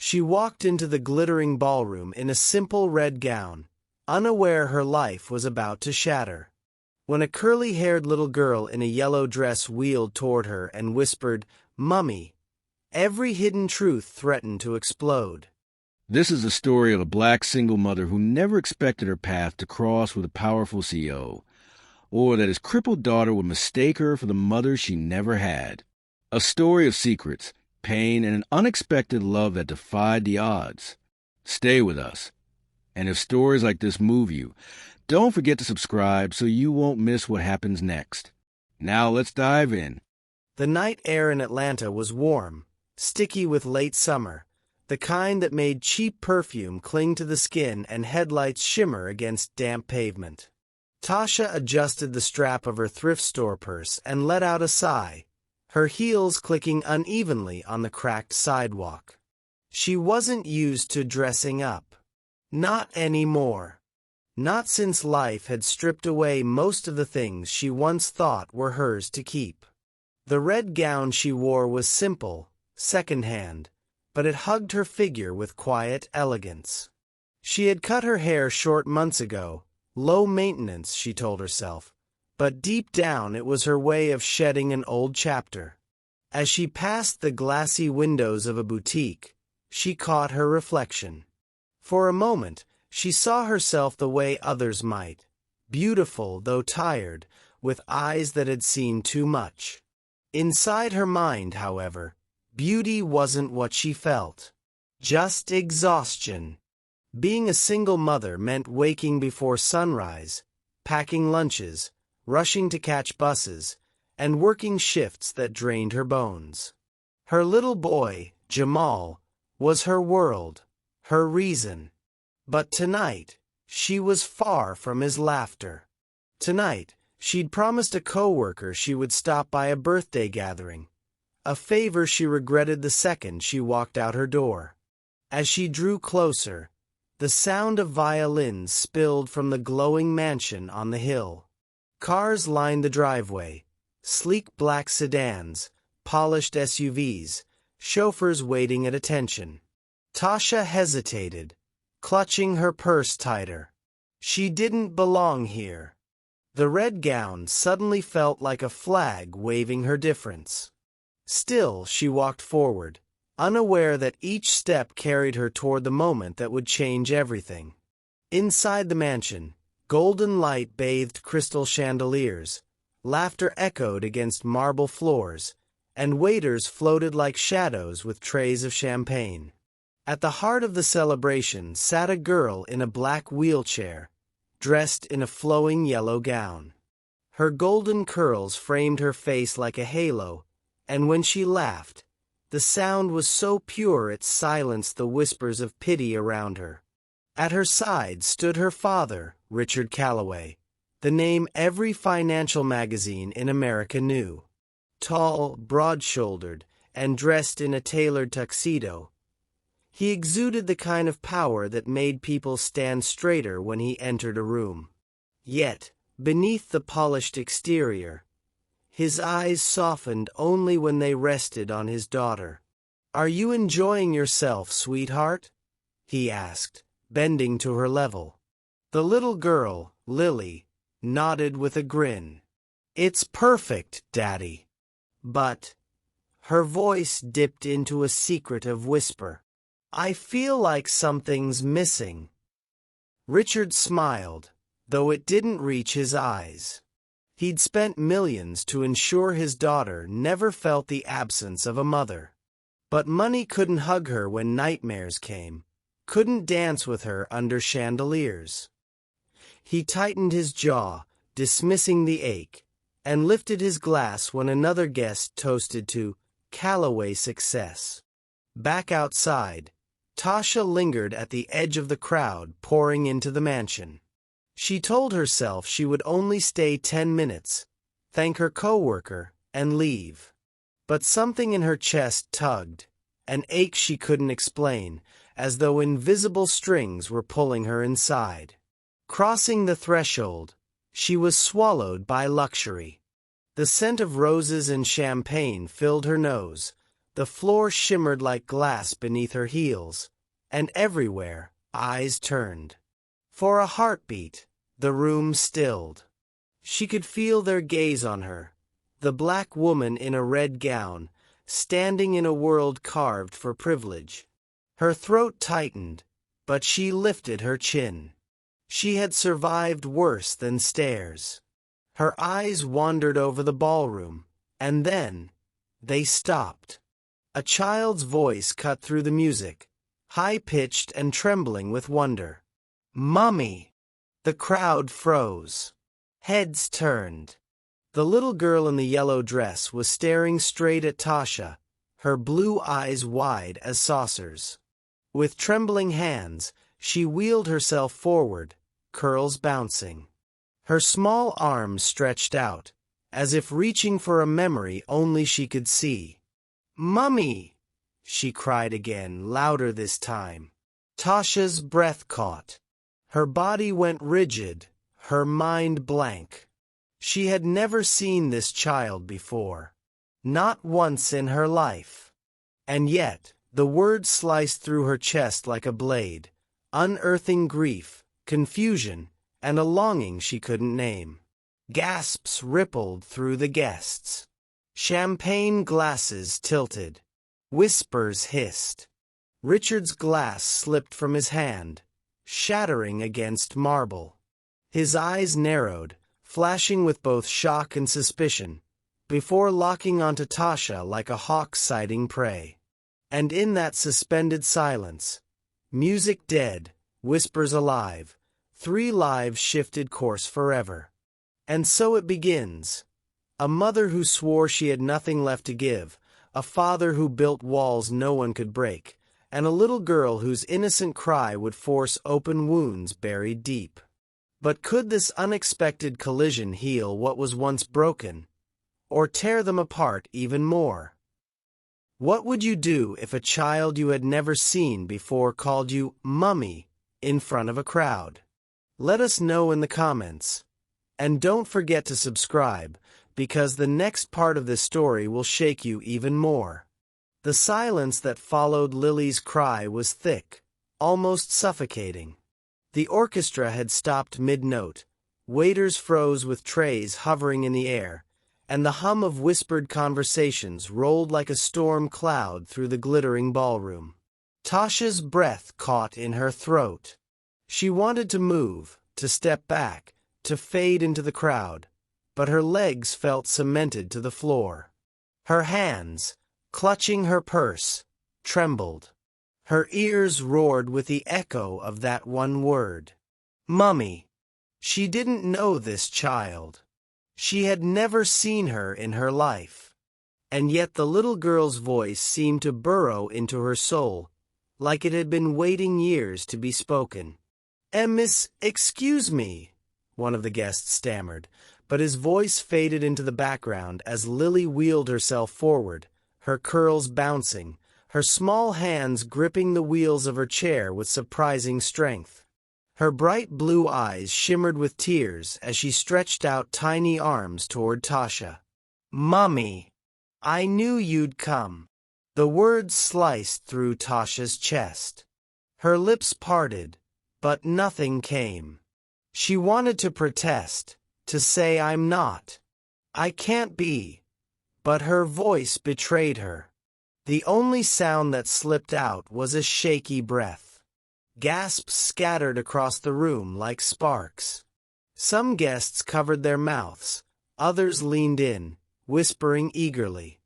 She walked into the glittering ballroom in a simple red gown, unaware her life was about to shatter. When a curly-haired little girl in a yellow dress wheeled toward her and whispered, "Mummy," every hidden truth threatened to explode. This is the story of a black single mother who never expected her path to cross with a powerful CEO, or that his crippled daughter would mistake her for the mother she never had. A story of secrets, pain, and an unexpected love that defied the odds. Stay with us. And if stories like this move you, don't forget to subscribe so you won't miss what happens next. Now let's dive in. The night air in Atlanta was warm, sticky with late summer, the kind that made cheap perfume cling to the skin and headlights shimmer against damp pavement. Tasha adjusted the strap of her thrift store purse and let out a sigh, her heels clicking unevenly on the cracked sidewalk. She wasn't used to dressing up. Not anymore. Not since life had stripped away most of the things she once thought were hers to keep. The red gown she wore was simple, second-hand, but it hugged her figure with quiet elegance. She had cut her hair short months ago, low maintenance, she told herself, but deep down it was her way of shedding an old chapter. As she passed the glassy windows of a boutique, she caught her reflection. For a moment, she saw herself the way others might, beautiful though tired, with eyes that had seen too much. Inside her mind, however, beauty wasn't what she felt. Just exhaustion. Being a single mother meant waking before sunrise, packing lunches, rushing to catch buses, and working shifts that drained her bones. Her little boy, Jamal, was her world, her reason. But tonight, she was far from his laughter. Tonight, she'd promised a coworker she would stop by a birthday gathering, a favor she regretted the second she walked out her door. As she drew closer, the sound of violins spilled from the glowing mansion on the hill. Cars lined the driveway, sleek black sedans, polished SUVs, chauffeurs waiting at attention. Tasha hesitated, clutching her purse tighter. She didn't belong here. The red gown suddenly felt like a flag waving her difference. Still, she walked forward, unaware that each step carried her toward the moment that would change everything. Inside the mansion, golden light bathed crystal chandeliers, laughter echoed against marble floors, and waiters floated like shadows with trays of champagne. At the heart of the celebration sat a girl in a black wheelchair, dressed in a flowing yellow gown. Her golden curls framed her face like a halo, and when she laughed, the sound was so pure it silenced the whispers of pity around her. At her side stood her father, Richard Calloway, the name every financial magazine in America knew. Tall, broad-shouldered, and dressed in a tailored tuxedo, he exuded the kind of power that made people stand straighter when he entered a room. Yet, beneath the polished exterior, his eyes softened only when they rested on his daughter. "Are you enjoying yourself, sweetheart?" he asked, bending to her level. The little girl, Lily, nodded with a grin. "It's perfect, Daddy." But her voice dipped into a secretive whisper. "I feel like something's missing." Richard smiled, though it didn't reach his eyes. He'd spent millions to ensure his daughter never felt the absence of a mother. But money couldn't hug her when nightmares came, couldn't dance with her under chandeliers. He tightened his jaw, dismissing the ache, and lifted his glass when another guest toasted to Calloway success. Back outside, Tasha lingered at the edge of the crowd pouring into the mansion. She told herself she would only stay 10 minutes, thank her coworker, and leave. But something in her chest tugged, an ache she couldn't explain, as though invisible strings were pulling her inside. Crossing the threshold, she was swallowed by luxury. The scent of roses and champagne filled her nose, The floor shimmered like glass beneath her heels, and everywhere, eyes turned. For a heartbeat, the room stilled. She could feel their gaze on her, the black woman in a red gown, standing in a world carved for privilege. Her throat tightened, but she lifted her chin. She had survived worse than stares. Her eyes wandered over the ballroom, and then they stopped. A child's voice cut through the music, high-pitched and trembling with wonder. "Mummy!" The crowd froze. Heads turned. The little girl in the yellow dress was staring straight at Tasha, her blue eyes wide as saucers. With trembling hands, she wheeled herself forward, curls bouncing. Her small arms stretched out, as if reaching for a memory only she could see. "Mummy!" she cried again, louder this time. Tasha's breath caught. Her body went rigid, her mind blank. She had never seen this child before. Not once in her life. And yet, the words sliced through her chest like a blade, unearthing grief, confusion, and a longing she couldn't name. Gasps rippled through the guests. Champagne glasses tilted. Whispers hissed. Richard's glass slipped from his hand, shattering against marble. His eyes narrowed, flashing with both shock and suspicion, before locking onto Tasha like a hawk sighting prey. And in that suspended silence, music dead, whispers alive, 3 lives shifted course forever. And so it begins. A mother who swore she had nothing left to give, a father who built walls no one could break, and a little girl whose innocent cry would force open wounds buried deep. But could this unexpected collision heal what was once broken, or tear them apart even more? What would you do if a child you had never seen before called you "Mummy" in front of a crowd? Let us know in the comments. And don't forget to subscribe, because the next part of this story will shake you even more. The silence that followed Lily's cry was thick, almost suffocating. The orchestra had stopped mid-note, waiters froze with trays hovering in the air, and the hum of whispered conversations rolled like a storm cloud through the glittering ballroom. Tasha's breath caught in her throat. She wanted to move, to step back, to fade into the crowd, but her legs felt cemented to the floor. Her hands, clutching her purse, trembled. Her ears roared with the echo of that one word. Mummy. She didn't know this child. She had never seen her in her life. And yet the little girl's voice seemed to burrow into her soul, like it had been waiting years to be spoken. Miss, excuse me," one of the guests stammered, but his voice faded into the background as Lily wheeled herself forward, her curls bouncing, her small hands gripping the wheels of her chair with surprising strength. Her bright blue eyes shimmered with tears as she stretched out tiny arms toward Tasha. "Mummy, I knew you'd come." The words sliced through Tasha's chest. Her lips parted, but nothing came. She wanted to protest, to say "I'm not. I can't be." But her voice betrayed her. The only sound that slipped out was a shaky breath. Gasps scattered across the room like sparks. Some guests covered their mouths, others leaned in, whispering eagerly.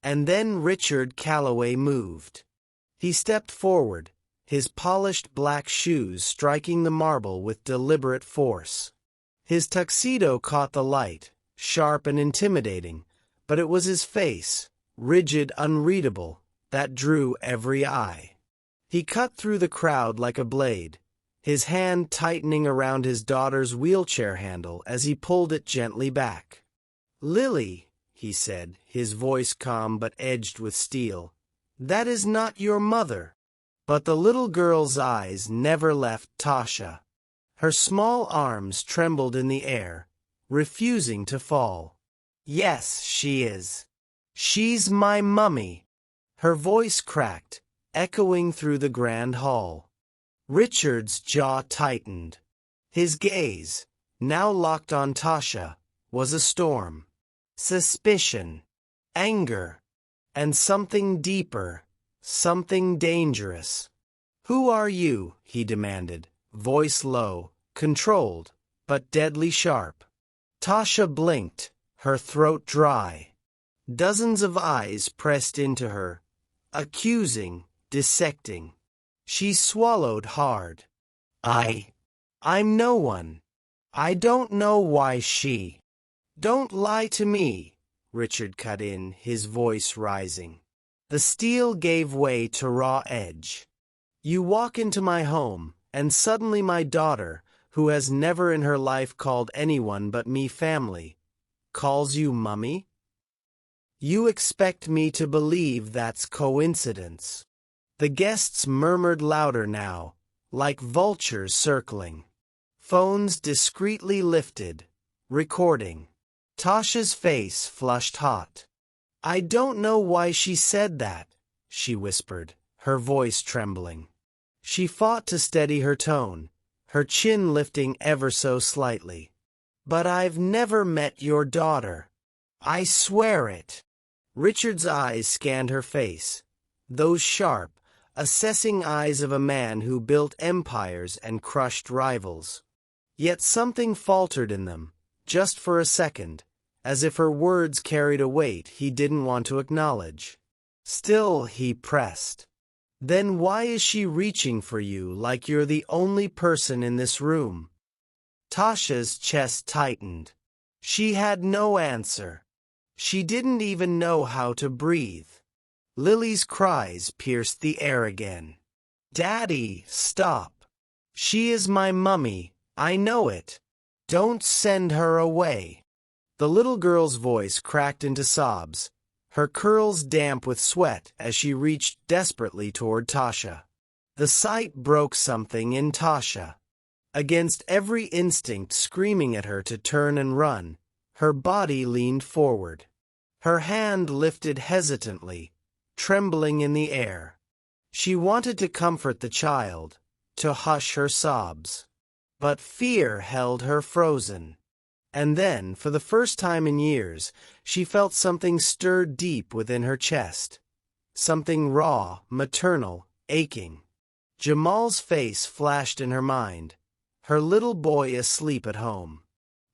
And then Richard Calloway moved. He stepped forward, his polished black shoes striking the marble with deliberate force. His tuxedo caught the light, sharp and intimidating, but it was his face, rigid, unreadable, that drew every eye. He cut through the crowd like a blade, his hand tightening around his daughter's wheelchair handle as he pulled it gently back. "Lily," he said, his voice calm but edged with steel, "that is not your mother." But the little girl's eyes never left Tasha. Her small arms trembled in the air, refusing to fall. "Yes, she is. She's my mummy." Her voice cracked, echoing through the grand hall. Richard's jaw tightened. His gaze, now locked on Tasha, was a storm. Suspicion, anger, and something deeper, something dangerous. "Who are you?" he demanded, voice low, controlled, but deadly sharp. Tasha blinked, her throat dry. Dozens of eyes pressed into her, accusing, dissecting. She swallowed hard. I'm no one. I don't know why she." "Don't lie to me," Richard cut in, his voice rising. The steel gave way to raw edge. "You walk into my home, and suddenly my daughter, who has never in her life called anyone but me family, calls you mummy? You expect me to believe that's coincidence." The guests murmured louder now, like vultures circling. Phones discreetly lifted, recording. Tasha's face flushed hot. "I don't know why she said that," she whispered, her voice trembling. She fought to steady her tone, her chin lifting ever so slightly. "But I've never met your daughter. I swear it." Richard's eyes scanned her face, those sharp, assessing eyes of a man who built empires and crushed rivals. Yet something faltered in them, just for a second, as if her words carried a weight he didn't want to acknowledge. Still, he pressed. "Then why is she reaching for you like you're the only person in this room?" Tasha's chest tightened. She had no answer. She didn't even know how to breathe. Lily's cries pierced the air again. "Daddy, stop. She is my mummy, I know it. Don't send her away." The little girl's voice cracked into sobs, her curls damp with sweat as she reached desperately toward Tasha. The sight broke something in Tasha. Against every instinct screaming at her to turn and run, her body leaned forward. Her hand lifted hesitantly, trembling in the air. She wanted to comfort the child, to hush her sobs. But fear held her frozen. And then, for the first time in years, she felt something stir deep within her chest. Something raw, maternal, aching. Jamal's face flashed in her mind, her little boy asleep at home.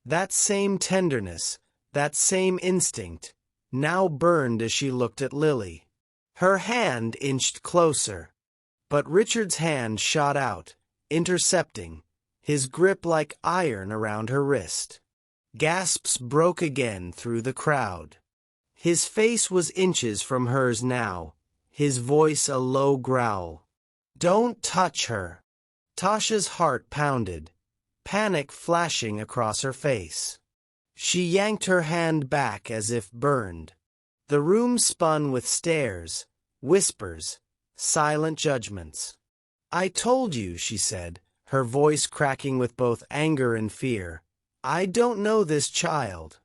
That same tenderness, that same instinct, now burned as she looked at Lily. Her hand inched closer, but Richard's hand shot out, intercepting, his grip like iron around her wrist. Gasps broke again through the crowd. His face was inches from hers now, his voice a low growl. "Don't touch her." Tasha's heart pounded, panic flashing across her face. She yanked her hand back as if burned. The room spun with stares, whispers, silent judgments. "I told you," she said, her voice cracking with both anger and fear. "I don't know this child.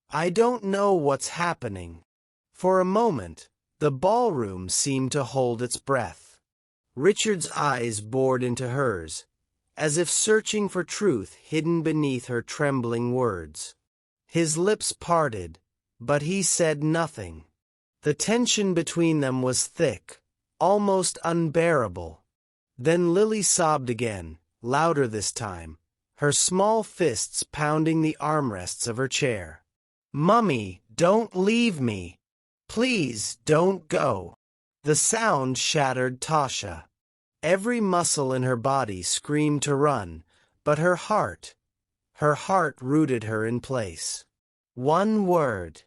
I don't know what's happening." For a moment, the ballroom seemed to hold its breath. Richard's eyes bored into hers, as if searching for truth hidden beneath her trembling words. His lips parted, but he said nothing. The tension between them was thick, almost unbearable. Then Lily sobbed again, louder this time, her small fists pounding the armrests of her chair. "Mummy, don't leave me. Please don't go." The sound shattered Tasha. Every muscle in her body screamed to run, but her heart rooted her in place. One word,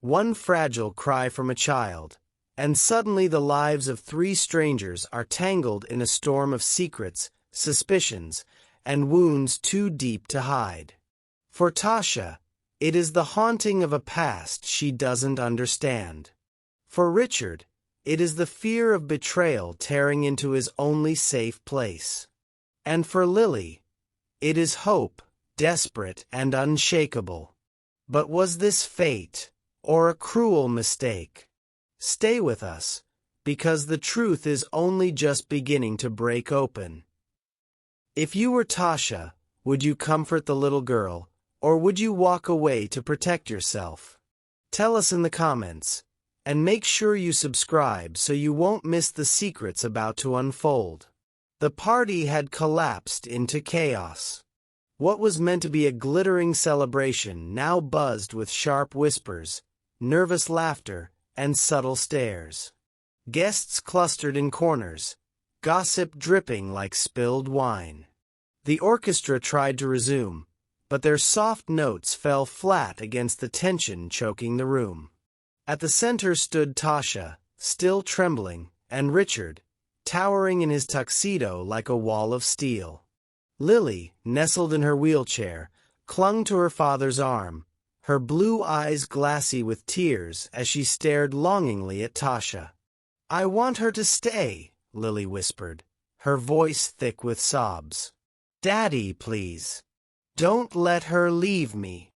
one fragile cry from a child, and suddenly the lives of 3 strangers are tangled in a storm of secrets, suspicions, and wounds too deep to hide. For Tasha, it is the haunting of a past she doesn't understand. For Richard, it is the fear of betrayal tearing into his only safe place. And for Lily, it is hope, desperate and unshakable. But was this fate, or a cruel mistake? Stay with us, because the truth is only just beginning to break open. If you were Tasha, would you comfort the little girl, or would you walk away to protect yourself? Tell us in the comments, and make sure you subscribe so you won't miss the secrets about to unfold. The party had collapsed into chaos. What was meant to be a glittering celebration now buzzed with sharp whispers, nervous laughter, and subtle stares. Guests clustered in corners, gossip dripping like spilled wine. The orchestra tried to resume, but their soft notes fell flat against the tension choking the room. At the center stood Tasha, still trembling, and Richard, towering in his tuxedo like a wall of steel. Lily, nestled in her wheelchair, clung to her father's arm, her blue eyes glassy with tears as she stared longingly at Tasha. "I want her to stay," Lily whispered, her voice thick with sobs. "Daddy, please. Don't let her leave me."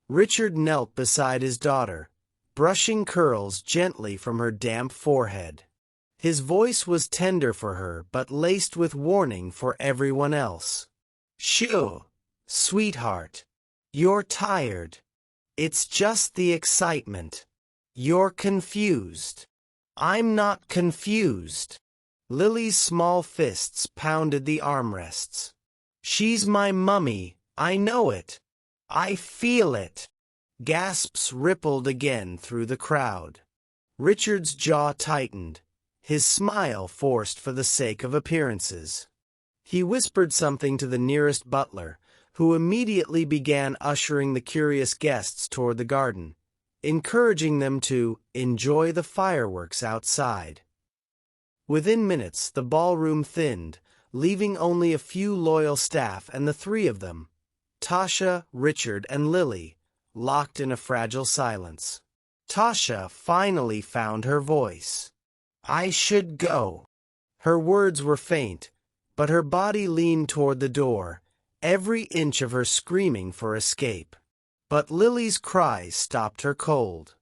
Richard knelt beside his daughter, brushing curls gently from her damp forehead. His voice was tender for her but laced with warning for everyone else. "Shoo, sweetheart. You're tired. It's just the excitement. You're confused." "I'm not confused." Lily's small fists pounded the armrests. "She's my mummy, I know it. I feel it." Gasps rippled again through the crowd. Richard's jaw tightened, his smile forced for the sake of appearances. He whispered something to the nearest butler, who immediately began ushering the curious guests toward the garden, encouraging them to enjoy the fireworks outside. Within minutes, the ballroom thinned, leaving only a few loyal staff and the three of them, Tasha, Richard, and Lily, locked in a fragile silence. Tasha finally found her voice. "I should go." Her words were faint, but her body leaned toward the door, every inch of her screaming for escape. But Lily's cries stopped her cold.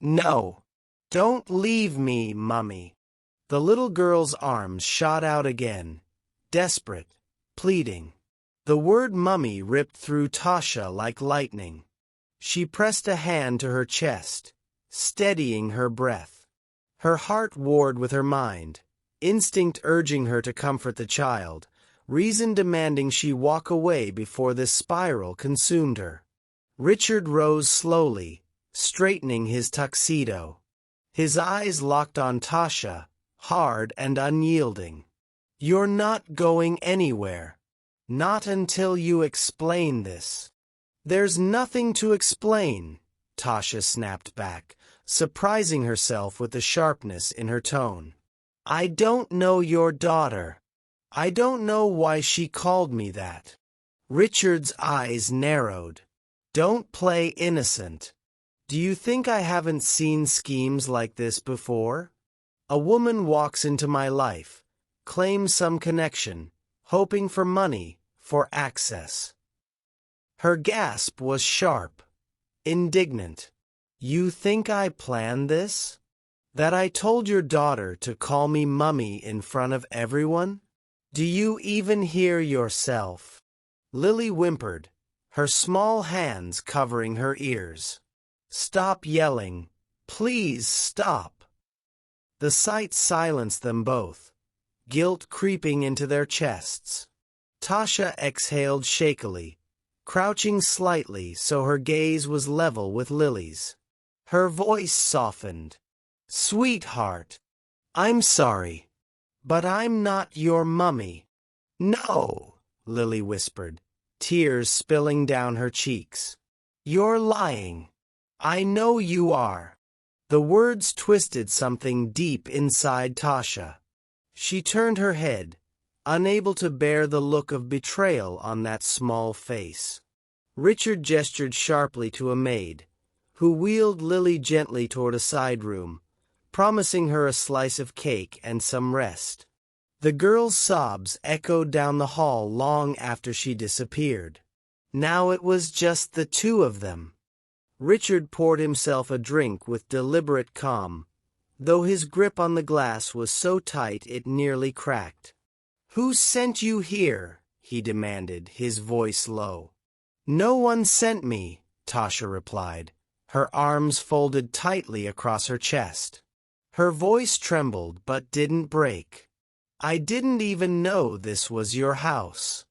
"No, don't leave me, Mummy." The little girl's arms shot out again, desperate, pleading. The word Mummy ripped through Tasha like lightning. She pressed a hand to her chest, steadying her breath. Her heart warred with her mind, instinct urging her to comfort the child, reason demanding she walk away before this spiral consumed her. Richard rose slowly, straightening his tuxedo. His eyes locked on Tasha, hard and unyielding. "You're not going anywhere. Not until you explain this." "There's nothing to explain," Tasha snapped back, surprising herself with the sharpness in her tone. "I don't know your daughter. I don't know why she called me that." Richard's eyes narrowed. "Don't play innocent. Do you think I haven't seen schemes like this before? A woman walks into my life, claims some connection, hoping for money, for access." Her gasp was sharp, indignant. "You think I planned this? That I told your daughter to call me Mummy in front of everyone? Do you even hear yourself?" Lily whimpered, her small hands covering her ears. "Stop yelling. Please stop." The sight silenced them both, guilt creeping into their chests. Tasha exhaled shakily, crouching slightly so her gaze was level with Lily's. Her voice softened. "Sweetheart, I'm sorry, but I'm not your mummy." "No," Lily whispered, tears spilling down her cheeks. "You're lying. I know you are." The words twisted something deep inside Tasha. She turned her head, unable to bear the look of betrayal on that small face. Richard gestured sharply to a maid, who wheeled Lily gently toward a side room, promising her a slice of cake and some rest. The girl's sobs echoed down the hall long after she disappeared. Now it was just the two of them. Richard poured himself a drink with deliberate calm, though his grip on the glass was so tight it nearly cracked. "Who sent you here?" he demanded, his voice low. "No one sent me," Tasha replied, her arms folded tightly across her chest. Her voice trembled but didn't break. "I didn't even know this was your house.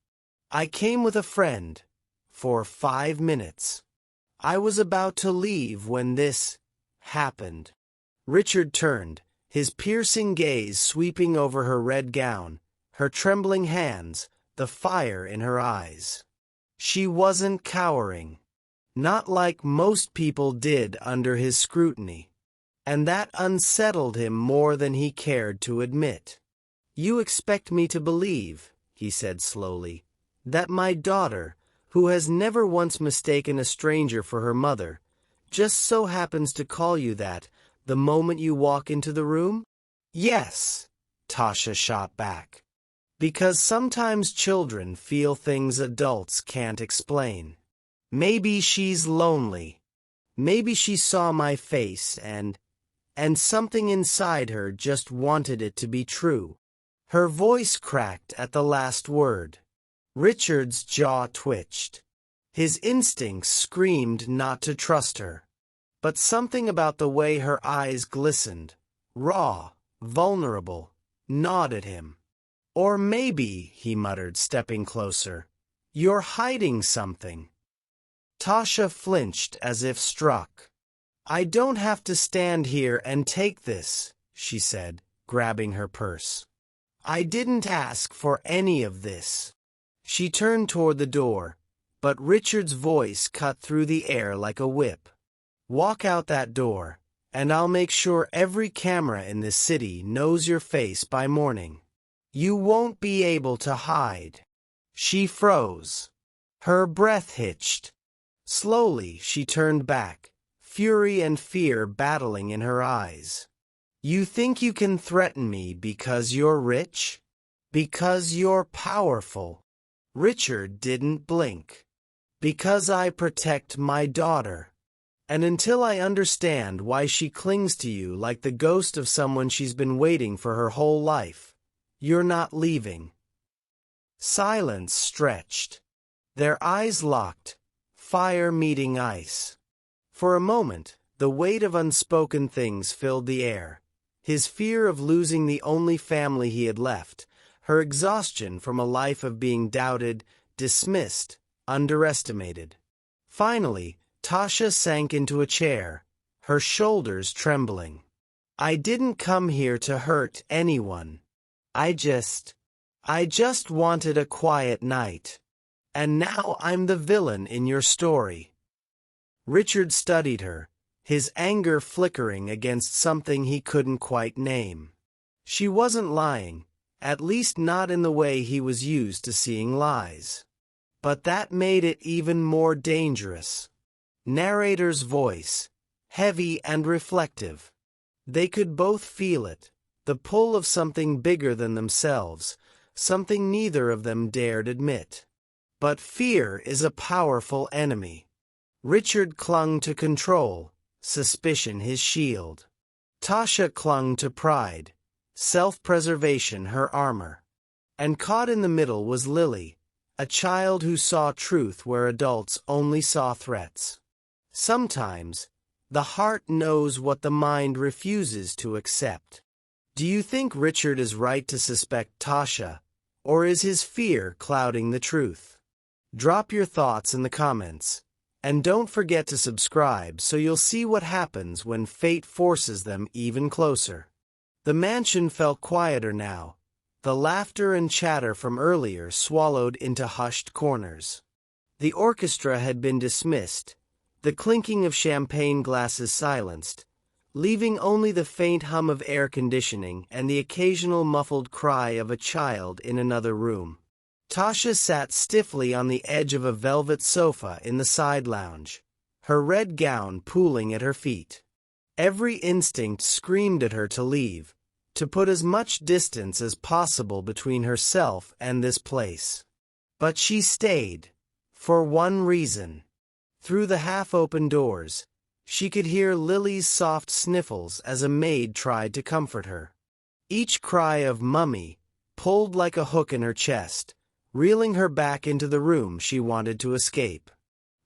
I came with a friend. For 5 minutes. I was about to leave when this happened." Richard turned, his piercing gaze sweeping over her red gown, her trembling hands, the fire in her eyes. She wasn't cowering. Not like most people did under his scrutiny. And that unsettled him more than he cared to admit. "You expect me to believe," he said slowly, "that my daughter, who has never once mistaken a stranger for her mother, just so happens to call you that the moment you walk into the room?" "Yes," Tasha shot back. "Because sometimes children feel things adults can't explain. Maybe she's lonely. Maybe she saw my face and something inside her just wanted it to be true." Her voice cracked at the last word. Richard's jaw twitched. His instincts screamed not to trust her. But something about the way her eyes glistened, raw, vulnerable, gnawed at him. "Or maybe," he muttered, stepping closer, "you're hiding something." Tasha flinched as if struck. "I don't have to stand here and take this," she said, grabbing her purse. "I didn't ask for any of this." She turned toward the door, but Richard's voice cut through the air like a whip. "Walk out that door, and I'll make sure every camera in this city knows your face by morning. You won't be able to hide." She froze. Her breath hitched. Slowly she turned back, fury and fear battling in her eyes. "You think you can threaten me because you're rich? Because you're powerful?" Richard didn't blink. "Because I protect my daughter. And until I understand why she clings to you like the ghost of someone she's been waiting for her whole life, you're not leaving." Silence stretched. Their eyes locked, fire meeting ice. For a moment, the weight of unspoken things filled the air. His fear of losing the only family he had left, her exhaustion from a life of being doubted, dismissed, underestimated. Finally, Tasha sank into a chair, her shoulders trembling. "I didn't come here to hurt anyone. I just wanted a quiet night. And now I'm the villain in your story." Richard studied her, his anger flickering against something he couldn't quite name. She wasn't lying, at least not in the way he was used to seeing lies. But that made it even more dangerous. Narrator's voice, heavy and reflective. They could both feel it, the pull of something bigger than themselves, something neither of them dared admit. But fear is a powerful enemy. Richard clung to control, suspicion his shield. Tasha clung to pride, self-preservation her armor. And caught in the middle was Lily, a child who saw truth where adults only saw threats. Sometimes, the heart knows what the mind refuses to accept. Do you think Richard is right to suspect Tasha, or is his fear clouding the truth? Drop your thoughts in the comments, and don't forget to subscribe so you'll see what happens when fate forces them even closer. The mansion felt quieter now, the laughter and chatter from earlier swallowed into hushed corners. The orchestra had been dismissed, the clinking of champagne glasses silenced, leaving only the faint hum of air conditioning and the occasional muffled cry of a child in another room. Tasha sat stiffly on the edge of a velvet sofa in the side lounge, her red gown pooling at her feet. Every instinct screamed at her to leave, to put as much distance as possible between herself and this place. But she stayed, for one reason. Through the half-open doors, She could hear Lily's soft sniffles as a maid tried to comfort her. Each cry of "Mummy" pulled like a hook in her chest, reeling her back into the room she wanted to escape.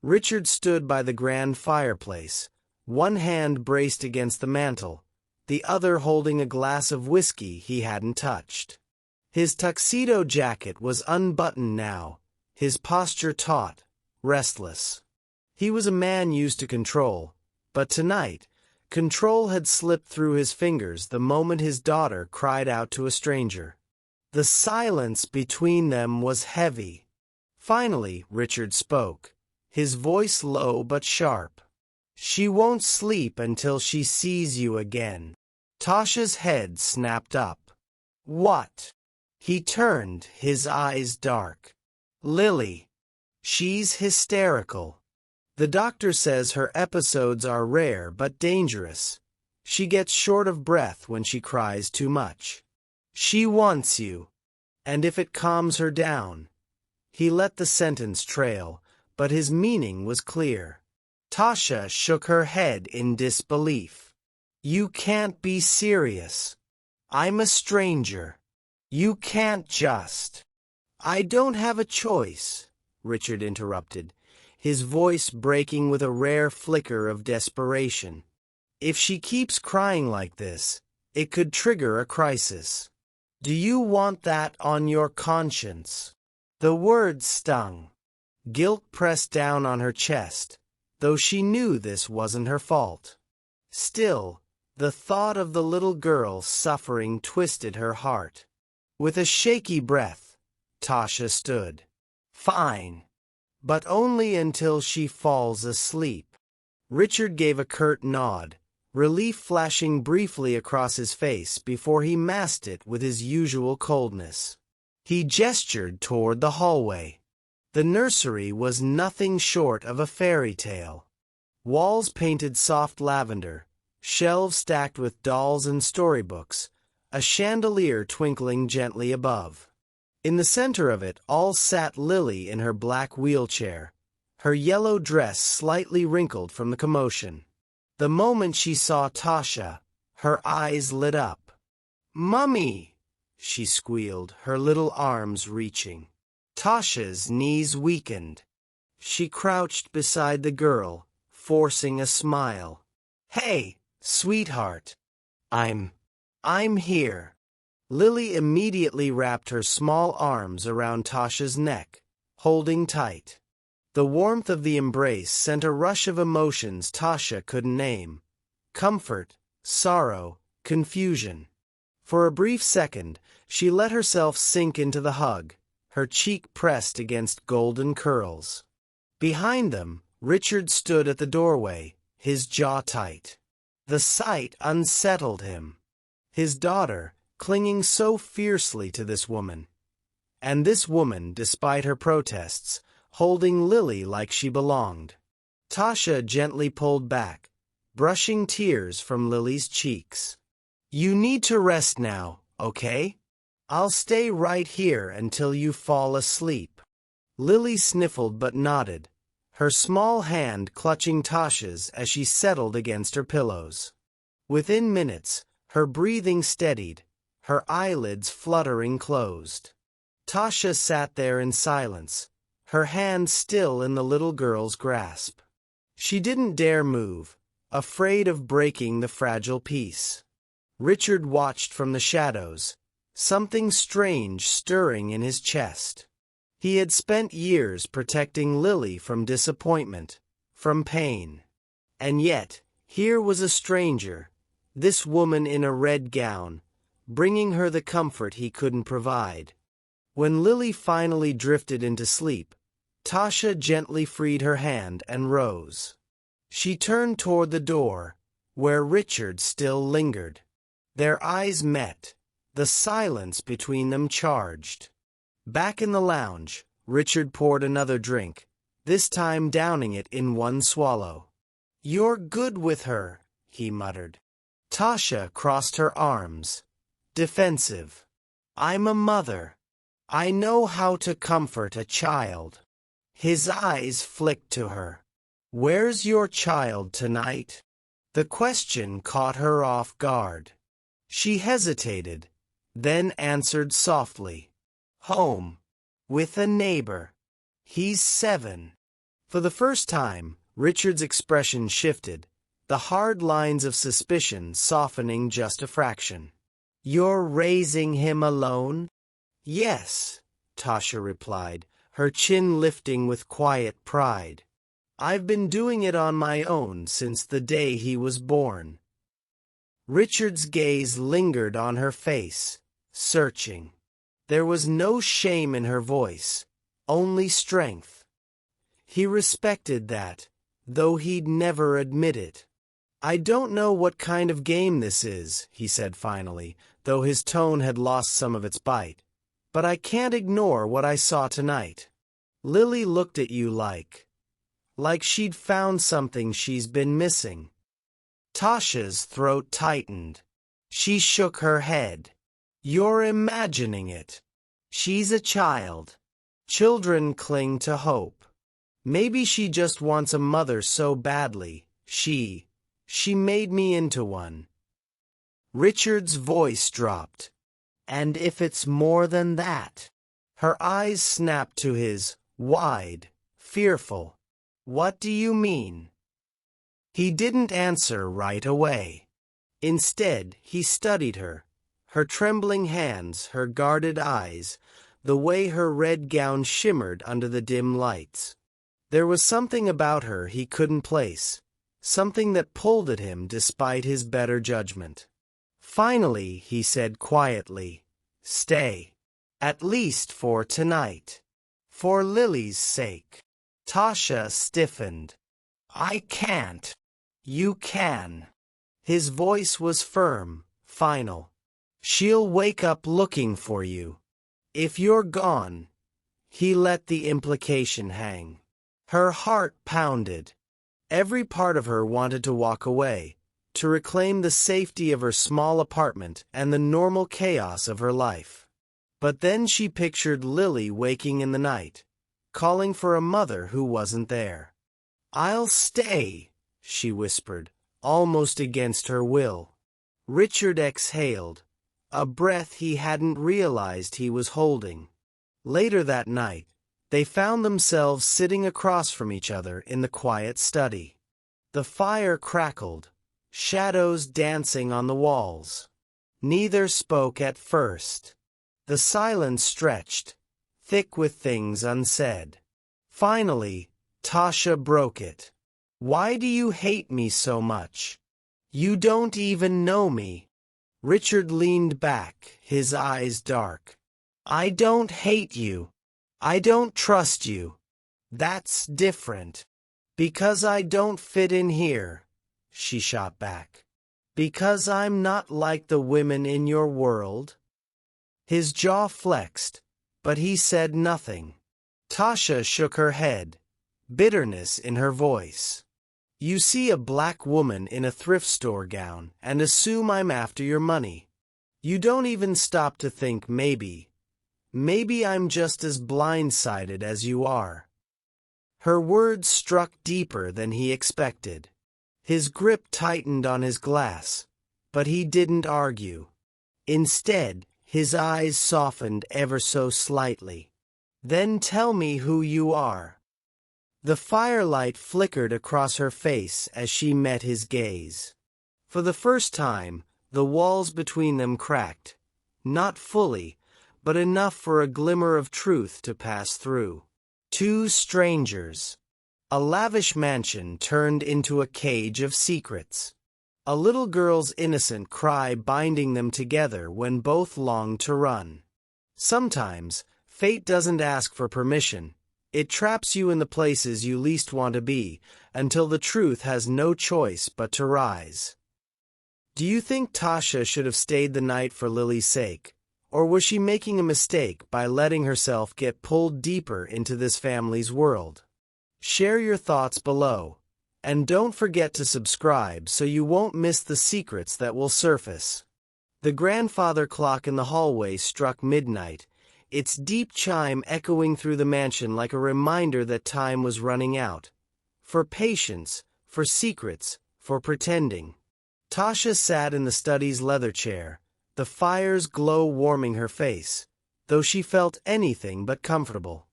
Richard stood by the grand fireplace, one hand braced against the mantel, the other holding a glass of whiskey he hadn't touched. His tuxedo jacket was unbuttoned now, his posture taut, restless. He was a man used to control, but tonight, control had slipped through his fingers the moment his daughter cried out to a stranger. The silence between them was heavy. Finally, Richard spoke, his voice low but sharp. "She won't sleep until she sees you again." Tasha's head snapped up. "What?" He turned, his eyes dark. "Lily. She's hysterical. The doctor says her episodes are rare but dangerous. She gets short of breath when she cries too much. She wants you. And if it calms her down." He let the sentence trail, but his meaning was clear. Tasha shook her head in disbelief. "You can't be serious. I'm a stranger. You can't just—" "I don't have a choice," Richard interrupted, his voice breaking with a rare flicker of desperation. "If she keeps crying like this, it could trigger a crisis. Do you want that on your conscience?" The words stung. Guilt pressed down on her chest, though she knew this wasn't her fault. Still, the thought of the little girl suffering twisted her heart. With a shaky breath, Tasha stood. "Fine. But only until she falls asleep." Richard gave a curt nod, relief flashing briefly across his face before he masked it with his usual coldness. He gestured toward the hallway. The nursery was nothing short of a fairy tale. Walls painted soft lavender, shelves stacked with dolls and storybooks, a chandelier twinkling gently above. In the center of it all sat Lily in her black wheelchair, her yellow dress slightly wrinkled from the commotion. The moment she saw Tasha, her eyes lit up. "Mummy!" she squealed, her little arms reaching. Tasha's knees weakened. She crouched beside the girl, forcing a smile. "Hey, sweetheart. I'm here." Lily immediately wrapped her small arms around Tasha's neck, holding tight. The warmth of the embrace sent a rush of emotions Tasha couldn't name. Comfort, sorrow, confusion. For a brief second, she let herself sink into the hug, her cheek pressed against golden curls. Behind them, Richard stood at the doorway, his jaw tight. The sight unsettled him. His daughter, clinging so fiercely to this woman. And this woman, despite her protests, holding Lily like she belonged. Tasha gently pulled back, brushing tears from Lily's cheeks. "You need to rest now, okay? I'll stay right here until you fall asleep." Lily sniffled but nodded, her small hand clutching Tasha's as she settled against her pillows. Within minutes, her breathing steadied, her eyelids fluttering closed. Tasha sat there in silence, her hand still in the little girl's grasp. She didn't dare move, afraid of breaking the fragile peace. Richard watched from the shadows, something strange stirring in his chest. He had spent years protecting Lily from disappointment, from pain. And yet, here was a stranger, this woman in a red gown, bringing her the comfort he couldn't provide. When Lily finally drifted into sleep, Tasha gently freed her hand and rose. She turned toward the door, where Richard still lingered. Their eyes met, the silence between them charged. Back in the lounge, Richard poured another drink, this time downing it in one swallow. "You're good with her," he muttered. Tasha crossed her arms, defensive. "I'm a mother. I know how to comfort a child." His eyes flicked to her. "Where's your child tonight?" The question caught her off guard. She hesitated, then answered softly, "Home. With a neighbor. He's 7. For the first time, Richard's expression shifted, the hard lines of suspicion softening just a fraction. "You're raising him alone?" "Yes," Tasha replied, her chin lifting with quiet pride. "I've been doing it on my own since the day he was born." Richard's gaze lingered on her face, searching. There was no shame in her voice, only strength. He respected that, though he'd never admit it. "I don't know what kind of game this is," he said finally, though his tone had lost some of its bite. "But I can't ignore what I saw tonight. Lily looked at you like she'd found something she's been missing." Tasha's throat tightened. She shook her head. "You're imagining it. She's a child. Children cling to hope. Maybe she just wants a mother so badly. She made me into one." Richard's voice dropped. "And if it's more than that?" Her eyes snapped to his, wide, fearful. "What do you mean?" He didn't answer right away. Instead, he studied her trembling hands, her guarded eyes, the way her red gown shimmered under the dim lights. There was something about her he couldn't place, something that pulled at him despite his better judgment. Finally, he said quietly, "Stay. At least for tonight. For Lily's sake." Tasha stiffened. "I can't." "You can." His voice was firm, final. "She'll wake up looking for you. If you're gone." He let the implication hang. Her heart pounded. Every part of her wanted to walk away, to reclaim the safety of her small apartment and the normal chaos of her life. But then she pictured Lily waking in the night, calling for a mother who wasn't there. "I'll stay," she whispered, almost against her will. Richard exhaled, a breath he hadn't realized he was holding. Later that night, they found themselves sitting across from each other in the quiet study. The fire crackled, shadows dancing on the walls. Neither spoke at first. The silence stretched, thick with things unsaid. Finally, Tasha broke it. "Why do you hate me so much? You don't even know me." Richard leaned back, his eyes dark. "I don't hate you. I don't trust you. That's different." "Because I don't fit in here," she shot back. "Because I'm not like the women in your world." His jaw flexed, but he said nothing. Tasha shook her head, bitterness in her voice. "You see a black woman in a thrift store gown and assume I'm after your money. You don't even stop to think maybe I'm just as blindsided as you are." Her words struck deeper than he expected. His grip tightened on his glass, but he didn't argue. Instead, his eyes softened ever so slightly. "Then tell me who you are." The firelight flickered across her face as she met his gaze. For the first time, the walls between them cracked, not fully, but enough for a glimmer of truth to pass through. Two strangers. A lavish mansion turned into a cage of secrets. A little girl's innocent cry binding them together when both longed to run. Sometimes, fate doesn't ask for permission. It traps you in the places you least want to be, until the truth has no choice but to rise. Do you think Tasha should have stayed the night for Lily's sake? Or was she making a mistake by letting herself get pulled deeper into this family's world? Share your thoughts below. And don't forget to subscribe so you won't miss the secrets that will surface. The grandfather clock in the hallway struck midnight, its deep chime echoing through the mansion like a reminder that time was running out. For patience, for secrets, for pretending. Tasha sat in the study's leather chair, the fire's glow warming her face, though she felt anything but comfortable.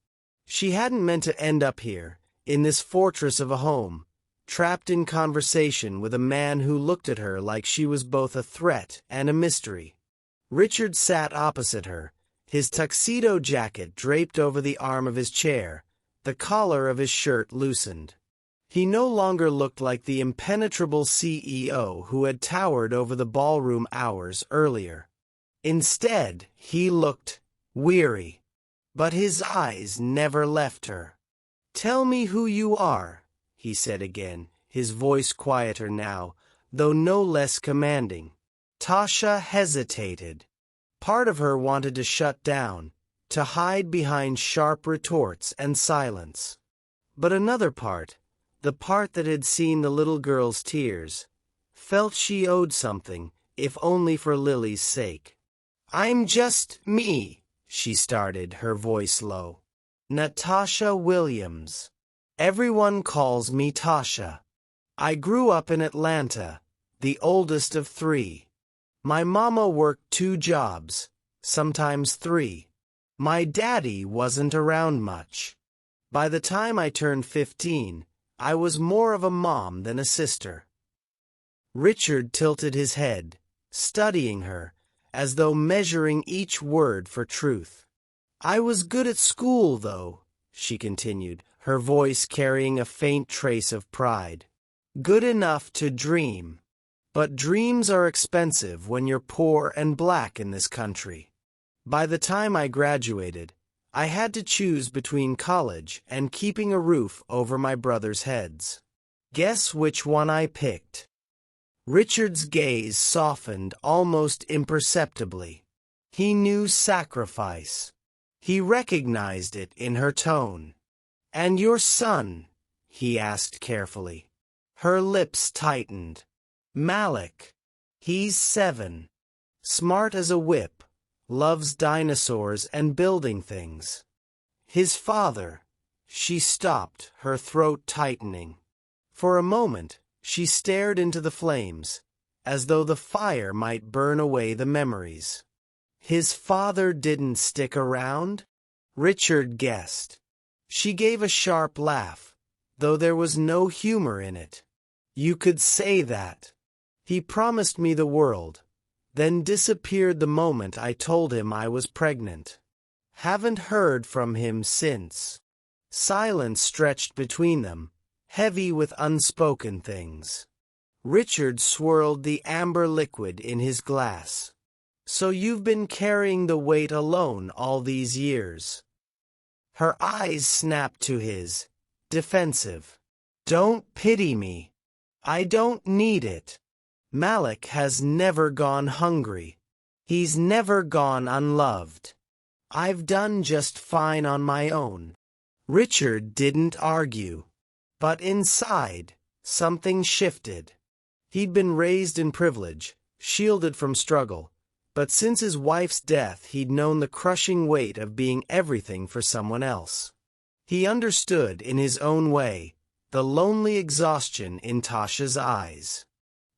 She hadn't meant to end up here, in this fortress of a home, trapped in conversation with a man who looked at her like she was both a threat and a mystery. Richard sat opposite her, his tuxedo jacket draped over the arm of his chair, the collar of his shirt loosened. He no longer looked like the impenetrable CEO who had towered over the ballroom hours earlier. Instead, he looked weary, but his eyes never left her. "Tell me who you are," he said again, his voice quieter now, though no less commanding. Tasha hesitated. Part of her wanted to shut down, to hide behind sharp retorts and silence. But another part, the part that had seen the little girl's tears, felt she owed something, if only for Lily's sake. "I'm just me," she started, her voice low. "Natasha Williams. Everyone calls me Tasha. I grew up in Atlanta, the oldest of 3. My mama worked 2 jobs, sometimes 3. My daddy wasn't around much. By the time I turned 15, I was more of a mom than a sister." Richard tilted his head, studying her, as though measuring each word for truth. "I was good at school, though," she continued, her voice carrying a faint trace of pride. "Good enough to dream. But dreams are expensive when you're poor and black in this country. By the time I graduated, I had to choose between college and keeping a roof over my brothers' heads. Guess which one I picked?" Richard's gaze softened almost imperceptibly. He knew sacrifice. He recognized it in her tone. "And your son?" he asked carefully. Her lips tightened. "Malik. He's 7. Smart as a whip. Loves dinosaurs and building things." "His father." She stopped, her throat tightening. For a moment, she stared into the flames, as though the fire might burn away the memories. "His father didn't stick around?" Richard guessed. She gave a sharp laugh, though there was no humor in it. "You could say that. He promised me the world, then disappeared the moment I told him I was pregnant. Haven't heard from him since." Silence stretched between them, heavy with unspoken things. Richard swirled the amber liquid in his glass. "So you've been carrying the weight alone all these years?" Her eyes snapped to his, defensive. "Don't pity me. I don't need it. Malik has never gone hungry. He's never gone unloved. I've done just fine on my own." Richard didn't argue. But inside, something shifted. He'd been raised in privilege, shielded from struggle, but since his wife's death he'd known the crushing weight of being everything for someone else. He understood, in his own way, the lonely exhaustion in Tasha's eyes.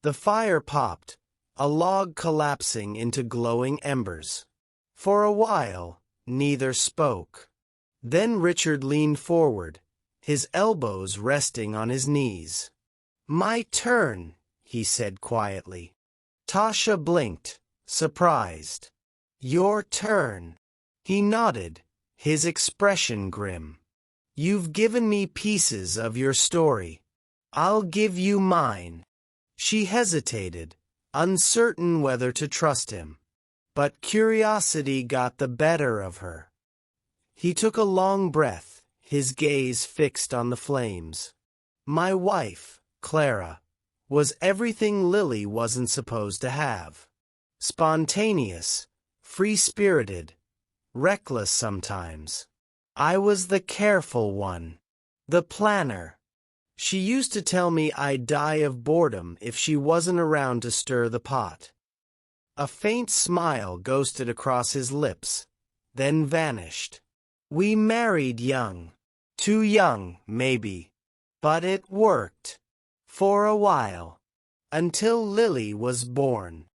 The fire popped, a log collapsing into glowing embers. For a while, neither spoke. Then Richard leaned forward, his elbows resting on his knees. "My turn," he said quietly. Tasha blinked, surprised. "Your turn." He nodded, his expression grim. "You've given me pieces of your story. I'll give you mine." She hesitated, uncertain whether to trust him. But curiosity got the better of her. He took a long breath, his gaze fixed on the flames. "My wife, Clara, was everything Lily wasn't supposed to have. Spontaneous, free-spirited, reckless sometimes. I was the careful one, the planner. She used to tell me I'd die of boredom if she wasn't around to stir the pot." A faint smile ghosted across his lips, then vanished. "We married young. Too young, maybe. But it worked. For a while. Until Lily was born.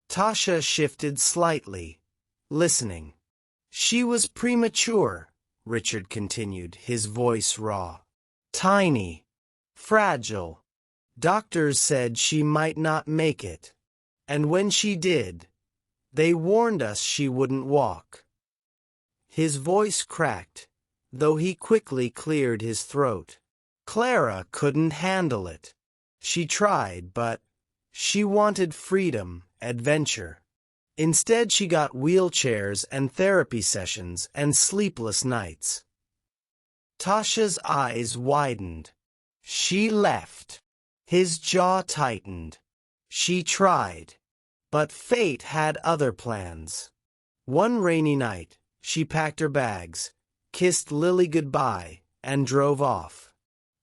Tasha shifted slightly, listening. She was premature, Richard continued, his voice raw. Tiny. Fragile. Doctors said she might not make it. And when she did, they warned us she wouldn't walk. His voice cracked, though he quickly cleared his throat. Clara couldn't handle it. She tried, but she wanted freedom, adventure. Instead, she got wheelchairs and therapy sessions and sleepless nights. Tasha's eyes widened. She left. His jaw tightened. She tried. But fate had other plans. One rainy night, she packed her bags, kissed Lily goodbye, and drove off.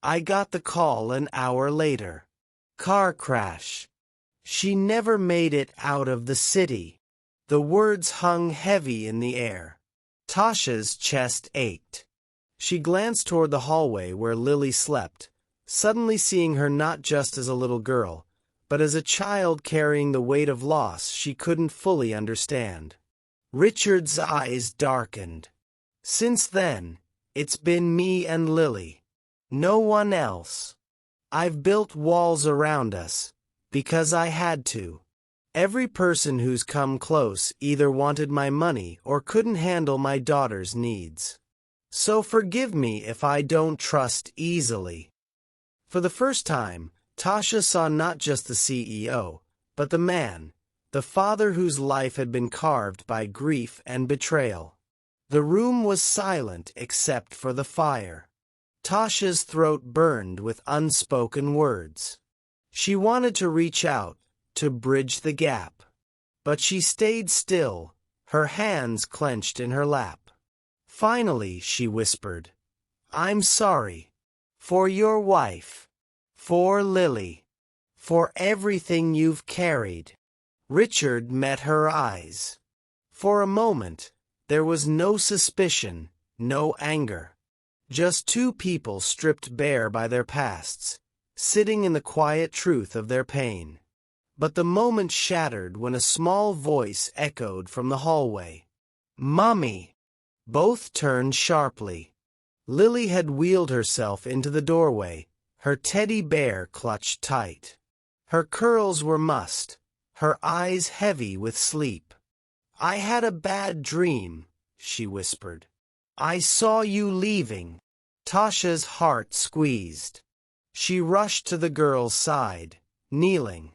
I got the call an hour later. Car crash. She never made it out of the city. The words hung heavy in the air. Tasha's chest ached. She glanced toward the hallway where Lily slept, suddenly seeing her not just as a little girl, but as a child carrying the weight of loss she couldn't fully understand. Richard's eyes darkened. Since then, it's been me and Lily. No one else. I've built walls around us, because I had to. Every person who's come close either wanted my money or couldn't handle my daughter's needs. So forgive me if I don't trust easily. For the first time, Tasha saw not just the CEO, but the man, the father whose life had been carved by grief and betrayal. The room was silent except for the fire. Tasha's throat burned with unspoken words. She wanted to reach out, to bridge the gap. But she stayed still, her hands clenched in her lap. Finally, she whispered, "I'm sorry. For your wife. For Lily. For everything you've carried." Richard met her eyes. For a moment, there was no suspicion, no anger. Just two people stripped bare by their pasts, sitting in the quiet truth of their pain. But the moment shattered when a small voice echoed from the hallway. "Mummy!" Both turned sharply. Lily had wheeled herself into the doorway, her teddy bear clutched tight. Her curls were mussed, her eyes heavy with sleep. "I had a bad dream," she whispered. "I saw you leaving." Tasha's heart squeezed. She rushed to the girl's side, kneeling.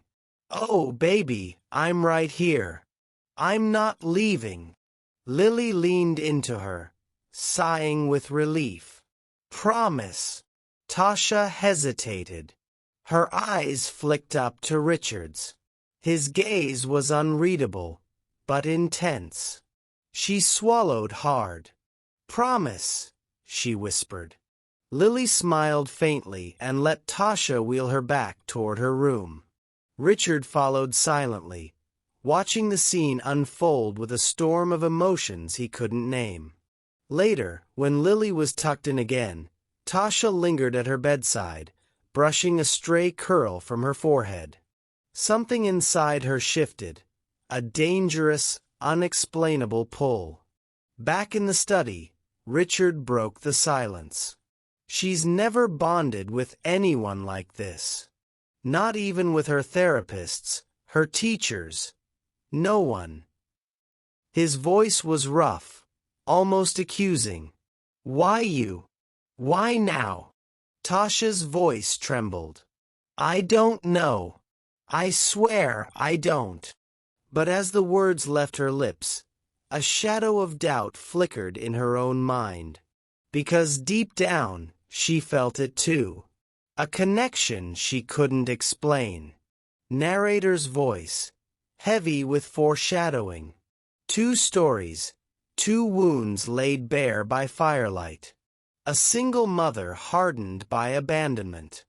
"Oh, baby, I'm right here. I'm not leaving." Lily leaned into her, sighing with relief. "Promise." Tasha hesitated. Her eyes flicked up to Richard's. His gaze was unreadable, but intense. She swallowed hard. "Promise," she whispered. Lily smiled faintly and let Tasha wheel her back toward her room. Richard followed silently, watching the scene unfold with a storm of emotions he couldn't name. Later, when Lily was tucked in again, Tasha lingered at her bedside, brushing a stray curl from her forehead. Something inside her shifted, a dangerous, unexplainable pull. Back in the study, Richard broke the silence. "She's never bonded with anyone like this. Not even with her therapists, her teachers. No one." His voice was rough, almost accusing. "Why you? Why now?" Tasha's voice trembled. "I don't know. I swear I don't." But as the words left her lips, a shadow of doubt flickered in her own mind. Because deep down, she felt it too. A connection she couldn't explain. Narrator's voice, heavy with foreshadowing. Two stories, two wounds laid bare by firelight. A single mother hardened by abandonment.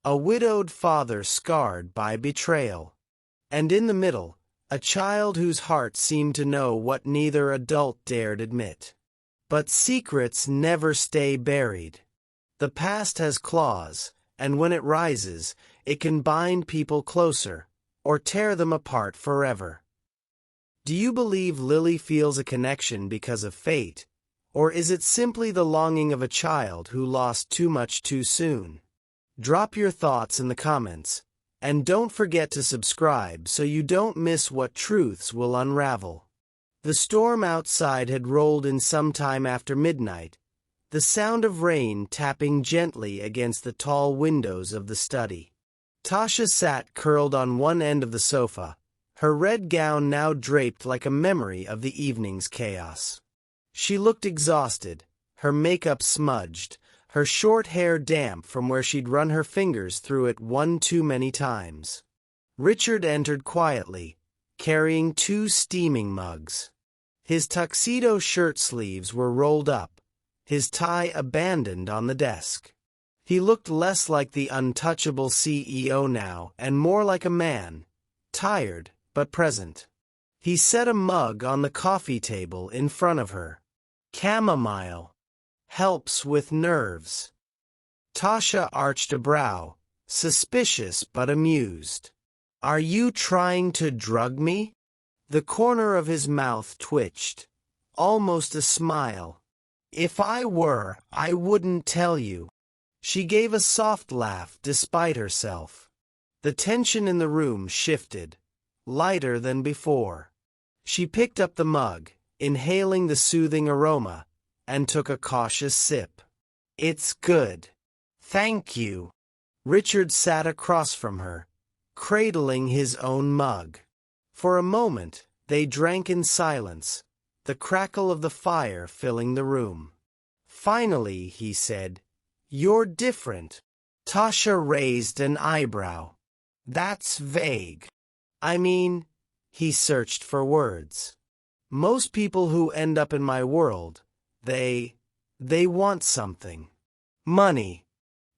A widowed father scarred by betrayal. And in the middle, a child whose heart seemed to know what neither adult dared admit. But secrets never stay buried. The past has claws, and when it rises, it can bind people closer, or tear them apart forever. Do you believe Lily feels a connection because of fate, or is it simply the longing of a child who lost too much too soon? Drop your thoughts in the comments, and don't forget to subscribe so you don't miss what truths will unravel. The storm outside had rolled in sometime after midnight, the sound of rain tapping gently against the tall windows of the study. Tasha sat curled on one end of the sofa, her red gown now draped like a memory of the evening's chaos. She looked exhausted, her makeup smudged, her short hair damp from where she'd run her fingers through it one too many times. Richard entered quietly, carrying 2 steaming mugs. His tuxedo shirt sleeves were rolled up, his tie abandoned on the desk. He looked less like the untouchable CEO now and more like a man, tired but present. He set a mug on the coffee table in front of her. Chamomile. Helps with nerves. Tasha arched a brow, suspicious but amused. Are you trying to drug me? The corner of his mouth twitched, almost a smile. If I were, I wouldn't tell you. She gave a soft laugh despite herself. The tension in the room shifted, lighter than before. She picked up the mug, inhaling the soothing aroma, and took a cautious sip. It's good. Thank you. Richard sat across from her, cradling his own mug. For a moment, they drank in silence, the crackle of the fire filling the room. Finally, he said, "You're different." Tasha raised an eyebrow. That's vague. I mean, he searched for words. Most people who end up in my world, they want something. Money,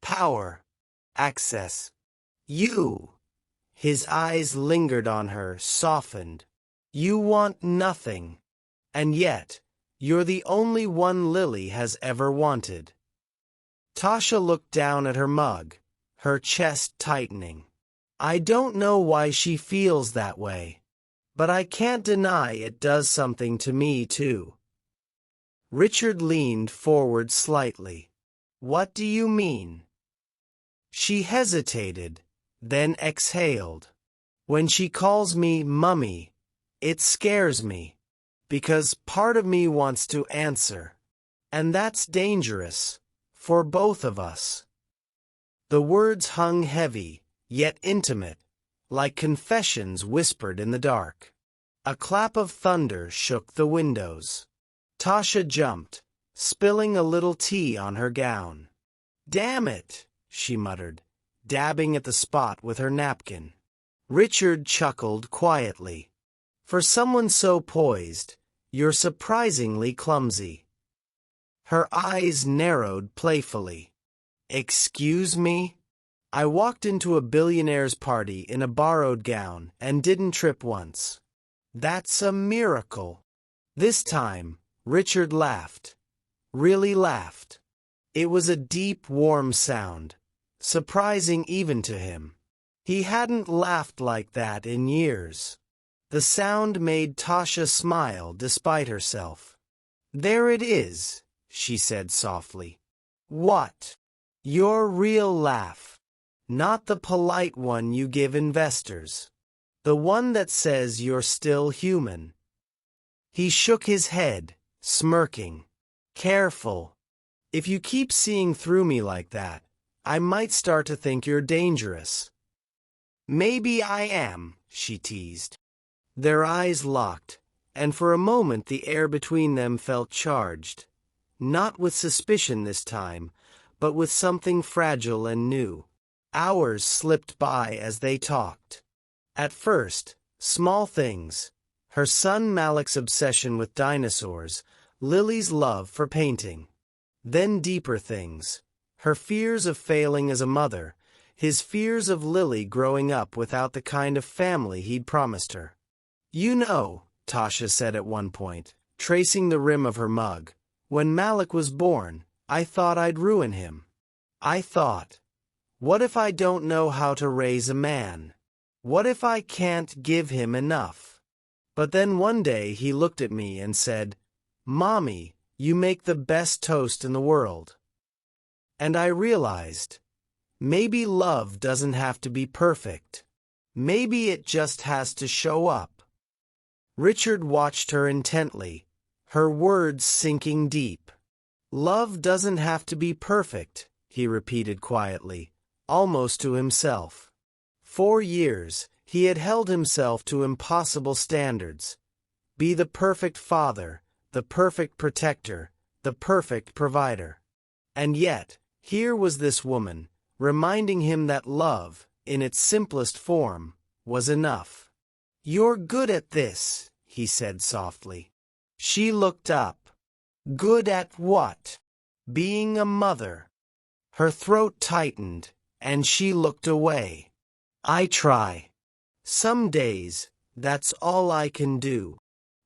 power, access. You. His eyes lingered on her, softened. You want nothing. And yet, you're the only one Lily has ever wanted. Tasha looked down at her mug, her chest tightening. I don't know why she feels that way, but I can't deny it does something to me too. Richard leaned forward slightly. What do you mean? She hesitated, then exhaled. When she calls me Mummy, it scares me, because part of me wants to answer. And that's dangerous, for both of us. The words hung heavy, yet intimate, like confessions whispered in the dark. A clap of thunder shook the windows. Tasha jumped, spilling a little tea on her gown. Damn it, she muttered, dabbing at the spot with her napkin. Richard chuckled quietly. For someone so poised, you're surprisingly clumsy. Her eyes narrowed playfully. Excuse me? I walked into a billionaire's party in a borrowed gown and didn't trip once. That's a miracle. This time, Richard laughed. Really laughed. It was a deep, warm sound, surprising even to him. He hadn't laughed like that in years. The sound made Tasha smile despite herself. There it is, she said softly. What? Your real laugh. Not the polite one you give investors. The one that says you're still human. He shook his head, smirking. Careful. If you keep seeing through me like that, I might start to think you're dangerous. Maybe I am, she teased. Their eyes locked, and for a moment the air between them felt charged. Not with suspicion this time, but with something fragile and new. Hours slipped by as they talked. At first, small things. Her son Malik's obsession with dinosaurs, Lily's love for painting. Then deeper things. Her fears of failing as a mother, his fears of Lily growing up without the kind of family he'd promised her. You know, Tasha said at one point, tracing the rim of her mug, when Malik was born, I thought I'd ruin him. I thought, What if I don't know how to raise a man? What if I can't give him enough? But then one day he looked at me and said, "Mommy, you make the best toast in the world." And I realized, maybe love doesn't have to be perfect. Maybe it just has to show up. Richard watched her intently, her words sinking deep. Love doesn't have to be perfect, he repeated quietly, almost to himself. 4 years, he had held himself to impossible standards. Be the perfect father, the perfect protector, the perfect provider. And yet, here was this woman, reminding him that love, in its simplest form, was enough. "You're good at this," he said softly. She looked up. "Good at what?" "Being a mother." Her throat tightened, and she looked away. "I try. Some days, that's all I can do."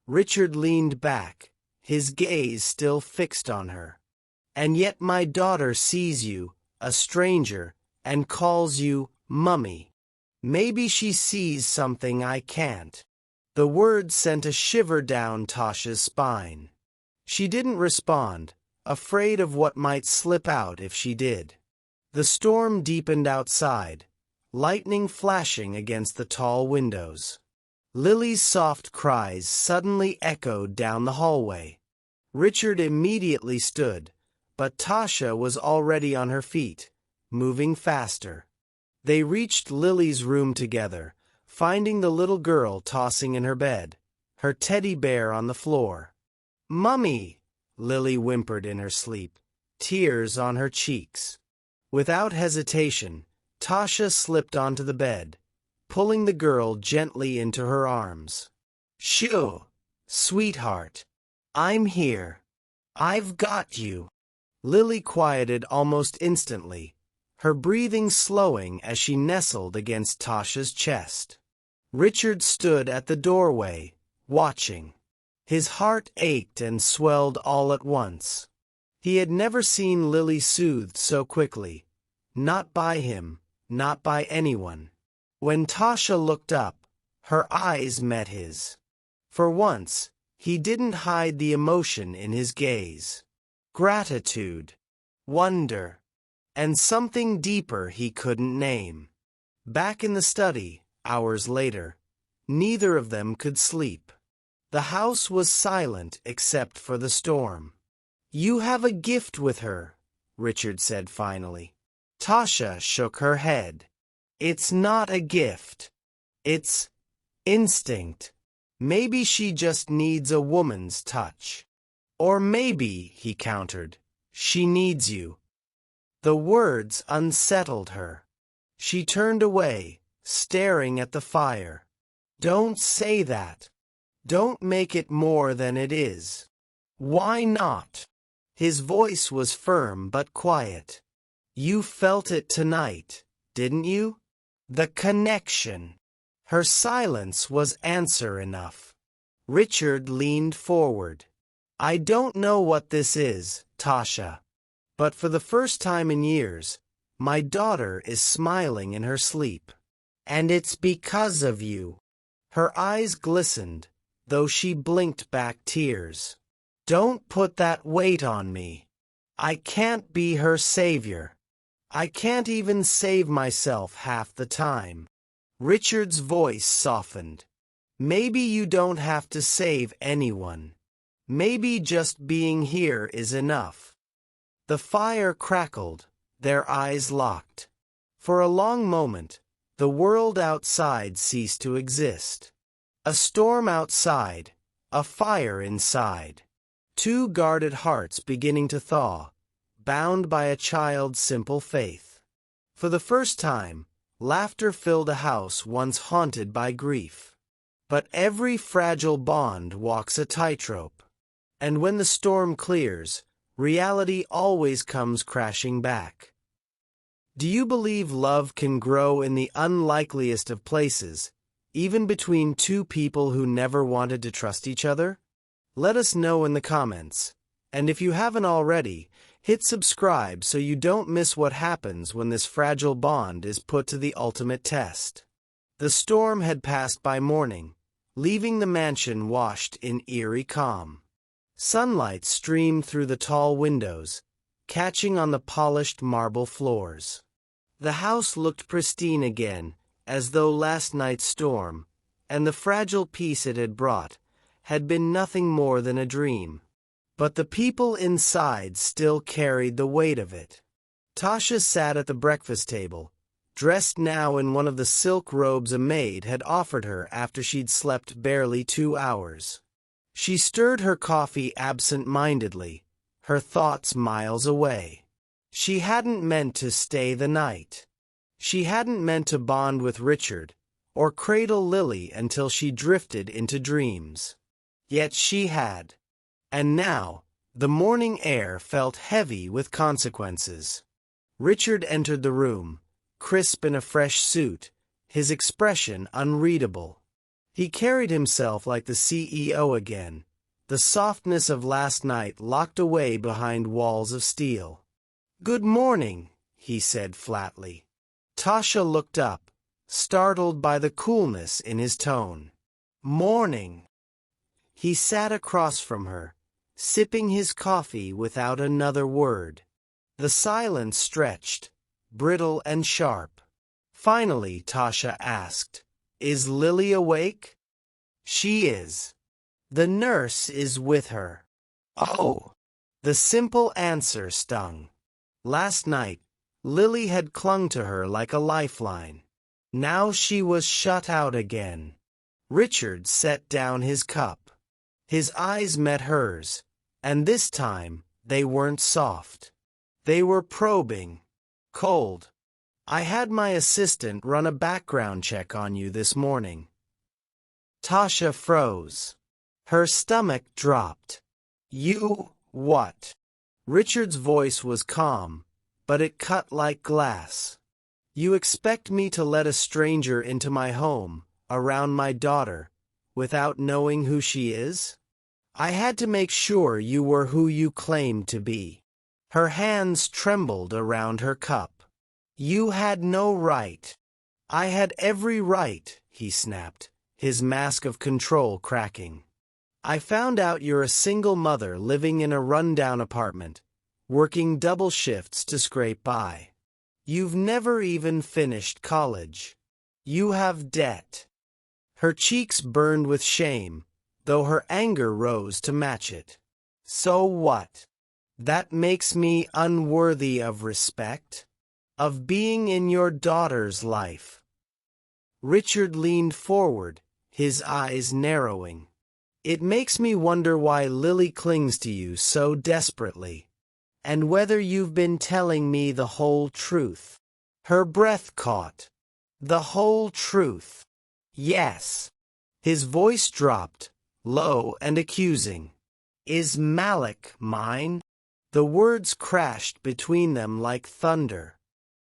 Richard leaned back, his gaze still fixed on her. "And yet my daughter sees you, a stranger, and calls you Mummy. Maybe she sees something I can't." The words sent a shiver down Tasha's spine. She didn't respond, afraid of what might slip out if she did. The storm deepened outside, lightning flashing against the tall windows. Lily's soft cries suddenly echoed down the hallway. Richard immediately stood, but Tasha was already on her feet, moving faster. They reached Lily's room together, finding the little girl tossing in her bed, her teddy bear on the floor. "Mummy," Lily whimpered in her sleep, tears on her cheeks. Without hesitation, Tasha slipped onto the bed, pulling the girl gently into her arms. "Shoo, sweetheart. I'm here. I've got you." Lily quieted almost instantly, her breathing slowing as she nestled against Tasha's chest. Richard stood at the doorway, watching. His heart ached and swelled all at once. He had never seen Lily soothed so quickly. Not by him, not by anyone. When Tasha looked up, her eyes met his. For once, he didn't hide the emotion in his gaze. Gratitude, wonder, and something deeper he couldn't name. Back in the study, hours later, neither of them could sleep. The house was silent except for the storm. "You have a gift with her," Richard said finally. Tasha shook her head. "It's not a gift. It's instinct. Maybe she just needs a woman's touch." "Or maybe," he countered, "she needs you." The words unsettled her. She turned away, staring at the fire. "Don't say that. Don't make it more than it is." "Why not?" His voice was firm but quiet. "You felt it tonight, didn't you? The connection." Her silence was answer enough. Richard leaned forward. "I don't know what this is, Tasha. But for the first time in years, my daughter is smiling in her sleep. And it's because of you." Her eyes glistened, though she blinked back tears. "Don't put that weight on me. I can't be her savior. I can't even save myself half the time." Richard's voice softened. "Maybe you don't have to save anyone. Maybe just being here is enough." The fire crackled, their eyes locked. For a long moment, the world outside ceased to exist. A storm outside, a fire inside. Two guarded hearts beginning to thaw, bound by a child's simple faith. For the first time, laughter filled a house once haunted by grief. But every fragile bond walks a tightrope. And when the storm clears, reality always comes crashing back. Do you believe love can grow in the unlikeliest of places, even between two people who never wanted to trust each other? Let us know in the comments. And if you haven't already, Hit subscribe so you don't miss what happens when this fragile bond is put to the ultimate test. The storm had passed by morning, leaving the mansion washed in eerie calm. Sunlight streamed through the tall windows, catching on the polished marble floors. The house looked pristine again, as though last night's storm, and the fragile peace it had brought, had been nothing more than a dream. But the people inside still carried the weight of it. Tasha sat at the breakfast table, dressed now in one of the silk robes a maid had offered her after she'd slept barely 2 hours. She stirred her coffee absent-mindedly, her thoughts miles away. She hadn't meant to stay the night. She hadn't meant to bond with Richard, or cradle Lily until she drifted into dreams. Yet she had. And now, the morning air felt heavy with consequences. Richard entered the room, crisp in a fresh suit, his expression unreadable. He carried himself like the CEO again, the softness of last night locked away behind walls of steel. "Good morning," he said flatly. Tasha looked up, startled by the coolness in his tone. "Morning." He sat across from her, sipping his coffee without another word. The silence stretched, brittle and sharp. Finally, Tasha asked, "Is Lily awake?" "She is. The nurse is with her." "Oh." The simple answer stung. Last night, Lily had clung to her like a lifeline. Now she was shut out again. Richard set down his cup. His eyes met hers, and this time they weren't soft. They were probing, cold. "I had my assistant run a background check on you this morning." Tasha froze. Her stomach dropped. "You, what?" Richard's voice was calm, but it cut like glass. "You expect me to let a stranger into my home, around my daughter, without knowing who she is? I had to make sure you were who you claimed to be." Her hands trembled around her cup. "You had no right." "I had every right," he snapped, his mask of control cracking. "I found out you're a single mother living in a rundown apartment, working double shifts to scrape by. You've never even finished college. You have debt." Her cheeks burned with shame, though her anger rose to match it. "So what? That makes me unworthy of respect? Of being in your daughter's life?" Richard leaned forward, his eyes narrowing. "It makes me wonder why Lily clings to you so desperately. And whether you've been telling me the whole truth." Her breath caught. "The whole truth." "Yes." His voice dropped, low and accusing. "Is Malik mine?" The words crashed between them like thunder.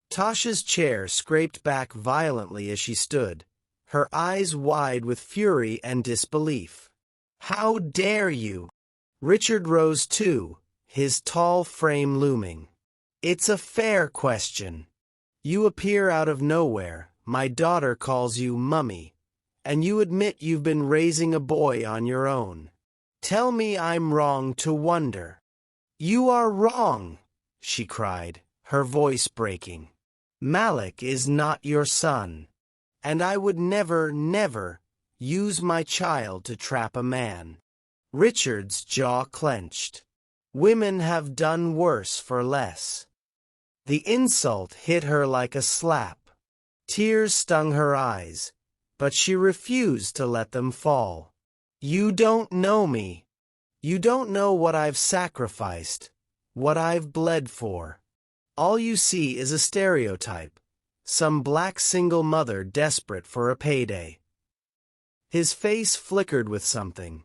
Tasha's chair scraped back violently as she stood, her eyes wide with fury and disbelief. "How dare you?" Richard rose too, his tall frame looming. "It's a fair question. You appear out of nowhere, my daughter calls you Mummy, and you admit you've been raising a boy on your own. Tell me I'm wrong to wonder." "You are wrong," she cried, her voice breaking. "Malik is not your son, and I would never, never use my child to trap a man." Richard's jaw clenched. Women have done worse for less. The insult hit her like a slap. Tears stung her eyes, but she refused to let them fall. "You don't know me. You don't know what I've sacrificed, what I've bled for. All you see is a stereotype, some black single mother desperate for a payday." His face flickered with something.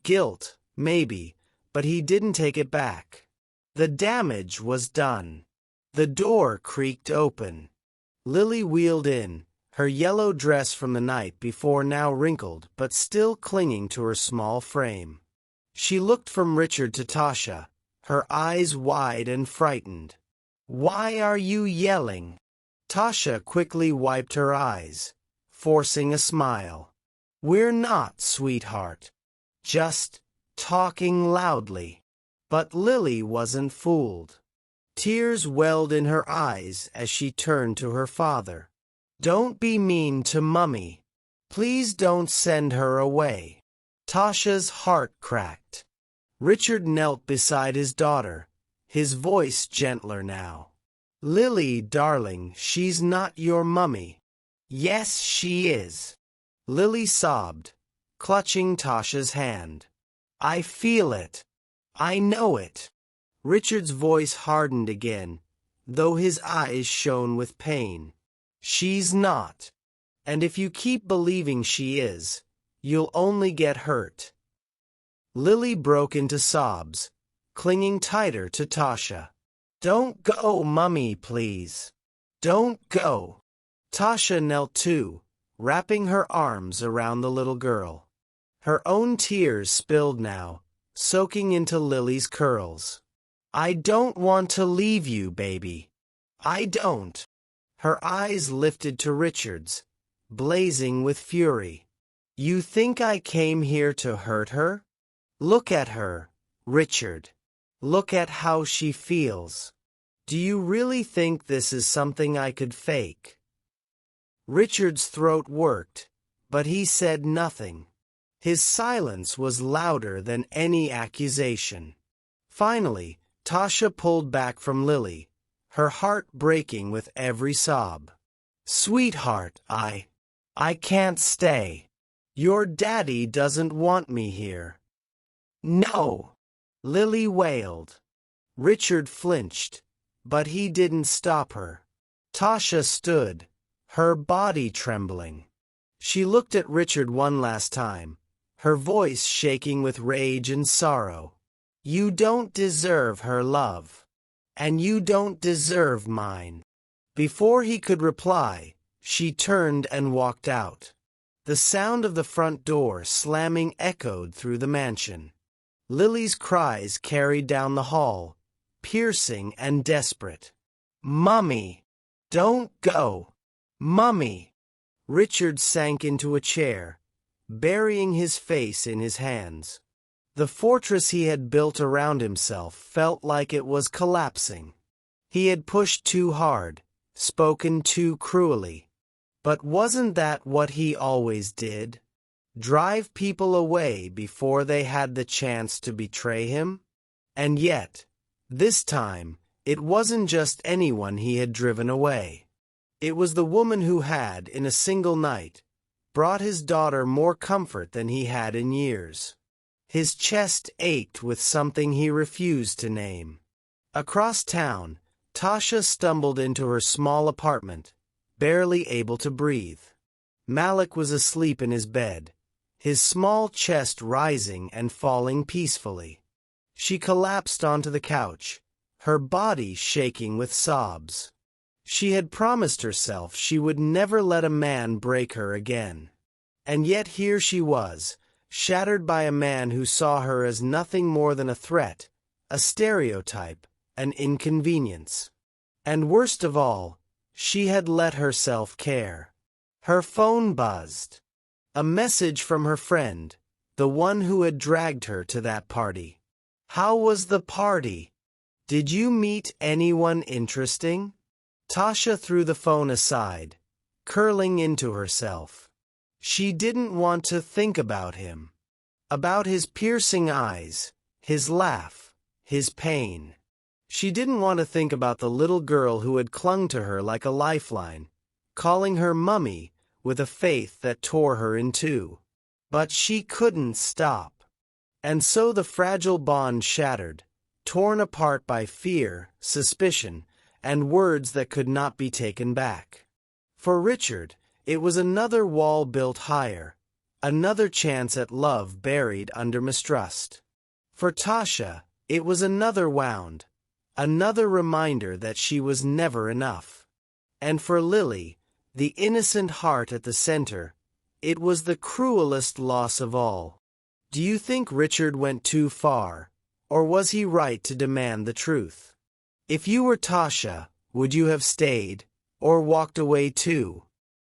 Guilt, maybe, but he didn't take it back. The damage was done. The door creaked open. Lily wheeled in, her yellow dress from the night before now wrinkled but still clinging to her small frame. She looked from Richard to Tasha, her eyes wide and frightened. "Why are you yelling?" Tasha quickly wiped her eyes, forcing a smile. "We're not, sweetheart. Just talking loudly." But Lily wasn't fooled. Tears welled in her eyes as she turned to her father. "Don't be mean to Mummy. Please don't send her away." Tasha's heart cracked. Richard knelt beside his daughter, his voice gentler now. "Lily, darling, she's not your Mummy." "Yes, she is," Lily sobbed, clutching Tasha's hand. "I feel it. I know it." Richard's voice hardened again, though his eyes shone with pain. "She's not. And if you keep believing she is, you'll only get hurt." Lily broke into sobs, clinging tighter to Tasha. "Don't go, Mummy, please. Don't go." Tasha knelt too, wrapping her arms around the little girl. Her own tears spilled now, soaking into Lily's curls. "I don't want to leave you, baby. I don't." Her eyes lifted to Richard's, blazing with fury. "You think I came here to hurt her? Look at her, Richard. Look at how she feels. Do you really think this is something I could fake?" Richard's throat worked, but he said nothing. His silence was louder than any accusation. Finally, Tasha pulled back from Lily, her heart breaking with every sob. "Sweetheart, I can't stay. Your daddy doesn't want me here." "No!" Lily wailed. Richard flinched, but he didn't stop her. Tasha stood, her body trembling. She looked at Richard one last time, her voice shaking with rage and sorrow. "You don't deserve her love. And you don't deserve mine." Before he could reply, she turned and walked out. The sound of the front door slamming echoed through the mansion. Lily's cries carried down the hall, piercing and desperate. "Mummy! Don't go! Mummy!" Richard sank into a chair, burying his face in his hands. The fortress he had built around himself felt like it was collapsing. He had pushed too hard, spoken too cruelly. But wasn't that what he always did? Drive people away before they had the chance to betray him? And yet, this time, it wasn't just anyone he had driven away. It was the woman who had, in a single night, brought his daughter more comfort than he had in years. His chest ached with something he refused to name. Across town, Tasha stumbled into her small apartment, barely able to breathe. Malik was asleep in his bed, his small chest rising and falling peacefully. She collapsed onto the couch, her body shaking with sobs. She had promised herself she would never let a man break her again. And yet here she was, shattered by a man who saw her as nothing more than a threat, a stereotype, an inconvenience. And worst of all, she had let herself care. Her phone buzzed. A message from her friend, the one who had dragged her to that party. "How was the party? Did you meet anyone interesting?" Tasha threw the phone aside, curling into herself. She didn't want to think about him. About his piercing eyes, his laugh, his pain. She didn't want to think about the little girl who had clung to her like a lifeline, calling her Mummy with a faith that tore her in two. But she couldn't stop. And so the fragile bond shattered, torn apart by fear, suspicion, and words that could not be taken back. For Richard, it was another wall built higher, another chance at love buried under mistrust. For Tasha, it was another wound, another reminder that she was never enough. And for Lily, the innocent heart at the center, it was the cruelest loss of all. Do you think Richard went too far, Or was he right to demand the truth? If you were Tasha, would you have stayed, or walked away too?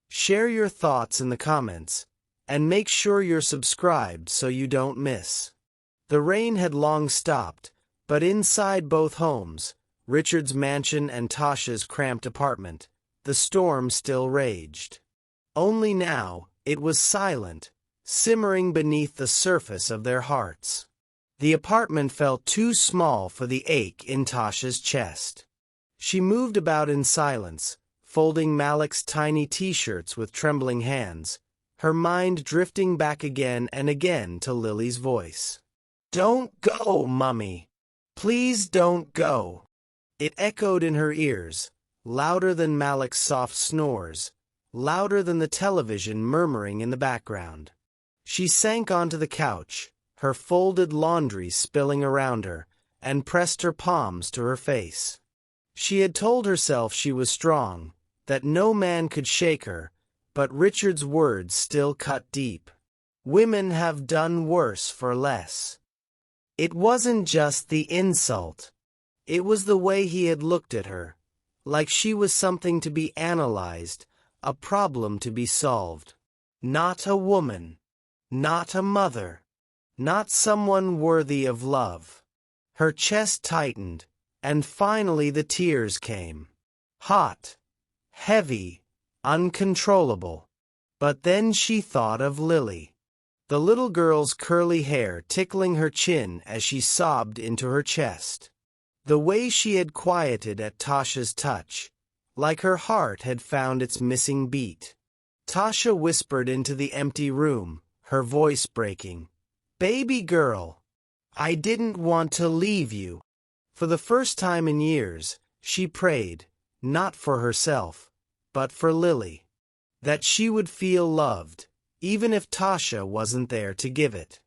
Share your thoughts in the comments, and make sure you're subscribed so you don't miss. The rain had long stopped, but inside both homes, Richard's mansion and Tasha's cramped apartment, the storm still raged. Only now, it was silent, simmering beneath the surface of their hearts. The apartment felt too small for the ache in Tasha's chest. She moved about in silence, folding Malik's tiny t-shirts with trembling hands, her mind drifting back again and again to Lily's voice. "Don't go, Mummy. Please don't go." It echoed in her ears, louder than Malik's soft snores, louder than the television murmuring in the background. She sank onto the couch, her folded laundry spilling around her, and pressed her palms to her face. She had told herself she was strong, that no man could shake her, but Richard's words still cut deep. Women have done worse for less. It wasn't just the insult. It was the way he had looked at her, like she was something to be analyzed, a problem to be solved. Not a woman. Not a mother. Not someone worthy of love. Her chest tightened, and finally the tears came. Hot, heavy, uncontrollable. But then she thought of Lily. The little girl's curly hair tickling her chin as she sobbed into her chest. The way she had quieted at Tasha's touch, like her heart had found its missing beat. Tasha whispered into the empty room, her voice breaking. "Baby girl, I didn't want to leave you." For the first time in years, she prayed, not for herself, but for Lily. That she would feel loved, even if Tasha wasn't there to give it.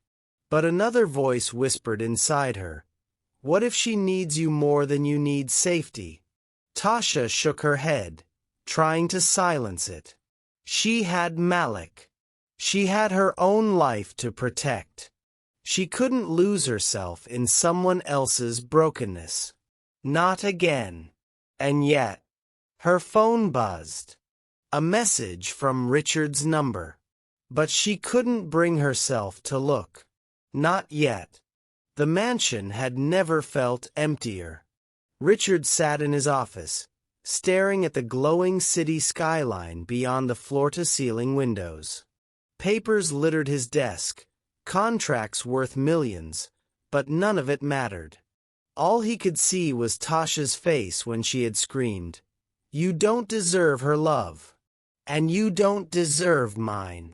But another voice whispered inside her, "What if she needs you more than you need safety?" Tasha shook her head, trying to silence it. She had Malik. She had her own life to protect. She couldn't lose herself in someone else's brokenness. Not again. And yet, her phone buzzed. A message from Richard's number. But she couldn't bring herself to look. Not yet. The mansion had never felt emptier. Richard sat in his office, staring at the glowing city skyline beyond the floor-to-ceiling windows. Papers littered his desk, contracts worth millions, but none of it mattered. All he could see was Tasha's face when she had screamed, "You don't deserve her love. And you don't deserve mine."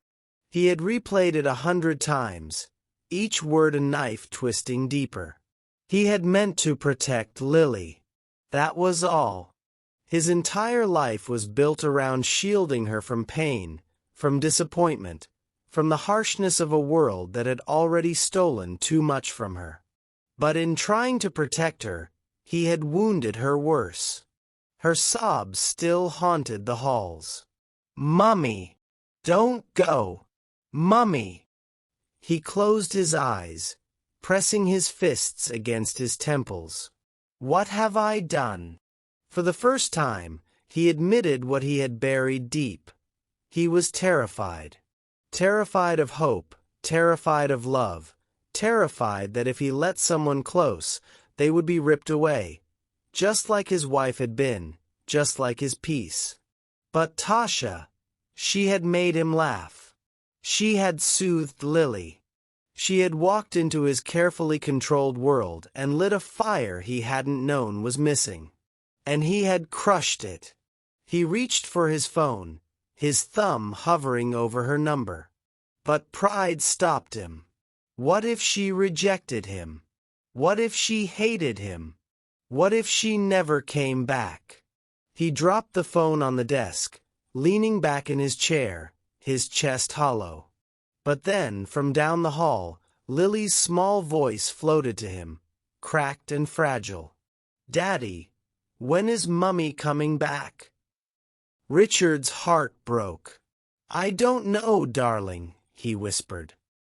He had replayed it 100 times, each word a knife twisting deeper. He had meant to protect Lily. That was all. His entire life was built around shielding her from pain, from disappointment, from the harshness of a world that had already stolen too much from her. But in trying to protect her, he had wounded her worse. Her sobs still haunted the halls. "Mummy! Don't go! Mummy!" He closed his eyes, pressing his fists against his temples. "What have I done?" For the first time, he admitted what he had buried deep. He was terrified. Terrified of hope, terrified of love, terrified that if he let someone close, they would be ripped away, just like his wife had been, just like his peace. But Tasha, she had made him laugh. She had soothed Lily. She had walked into his carefully controlled world and lit a fire he hadn't known was missing. And he had crushed it. He reached for his phone, his thumb hovering over her number. But pride stopped him. What if she rejected him? What if she hated him? What if she never came back? He dropped the phone on the desk, leaning back in his chair, his chest hollow. But then, from down the hall, Lily's small voice floated to him, cracked and fragile. "Daddy, when is Mummy coming back?" Richard's heart broke. "I don't know, darling," he whispered.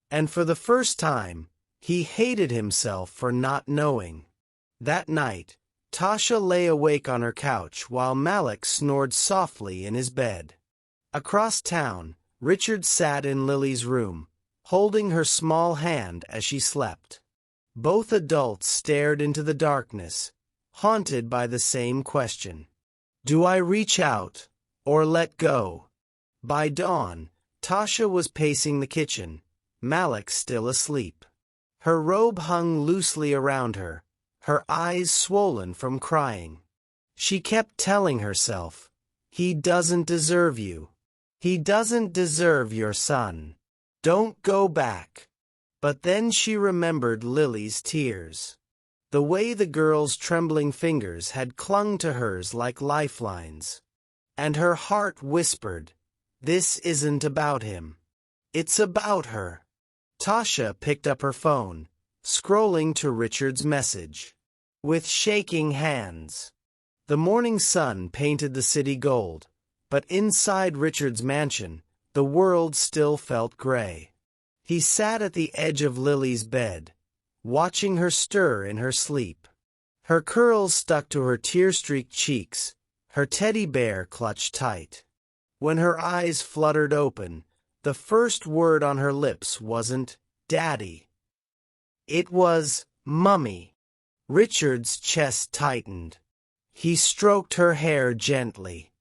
And for the first time, He hated himself for not knowing. That night, Tasha lay awake on her couch while Malik snored softly in his bed. Across town, Richard sat in Lily's room, holding her small hand as she slept. Both adults stared into the darkness, haunted by the same question. Do I reach out, or let go? By dawn, Tasha was pacing the kitchen, Malik still asleep. Her robe hung loosely around her, her eyes swollen from crying. She kept telling herself, he doesn't deserve you. He doesn't deserve your son. Don't go back. But then she remembered Lily's tears. The way the girl's trembling fingers had clung to hers like lifelines. And her heart whispered, this isn't about him. It's about her. Tasha picked up her phone, scrolling to Richard's message. With shaking hands. The morning sun painted the city gold, but inside Richard's mansion, the world still felt gray. He sat at the edge of Lily's bed, watching her stir in her sleep. Her curls stuck to her tear-streaked cheeks, her teddy bear clutched tight. When her eyes fluttered open, the first word on her lips wasn't, Daddy. It was, Mummy. Richard's chest tightened. He stroked her hair gently.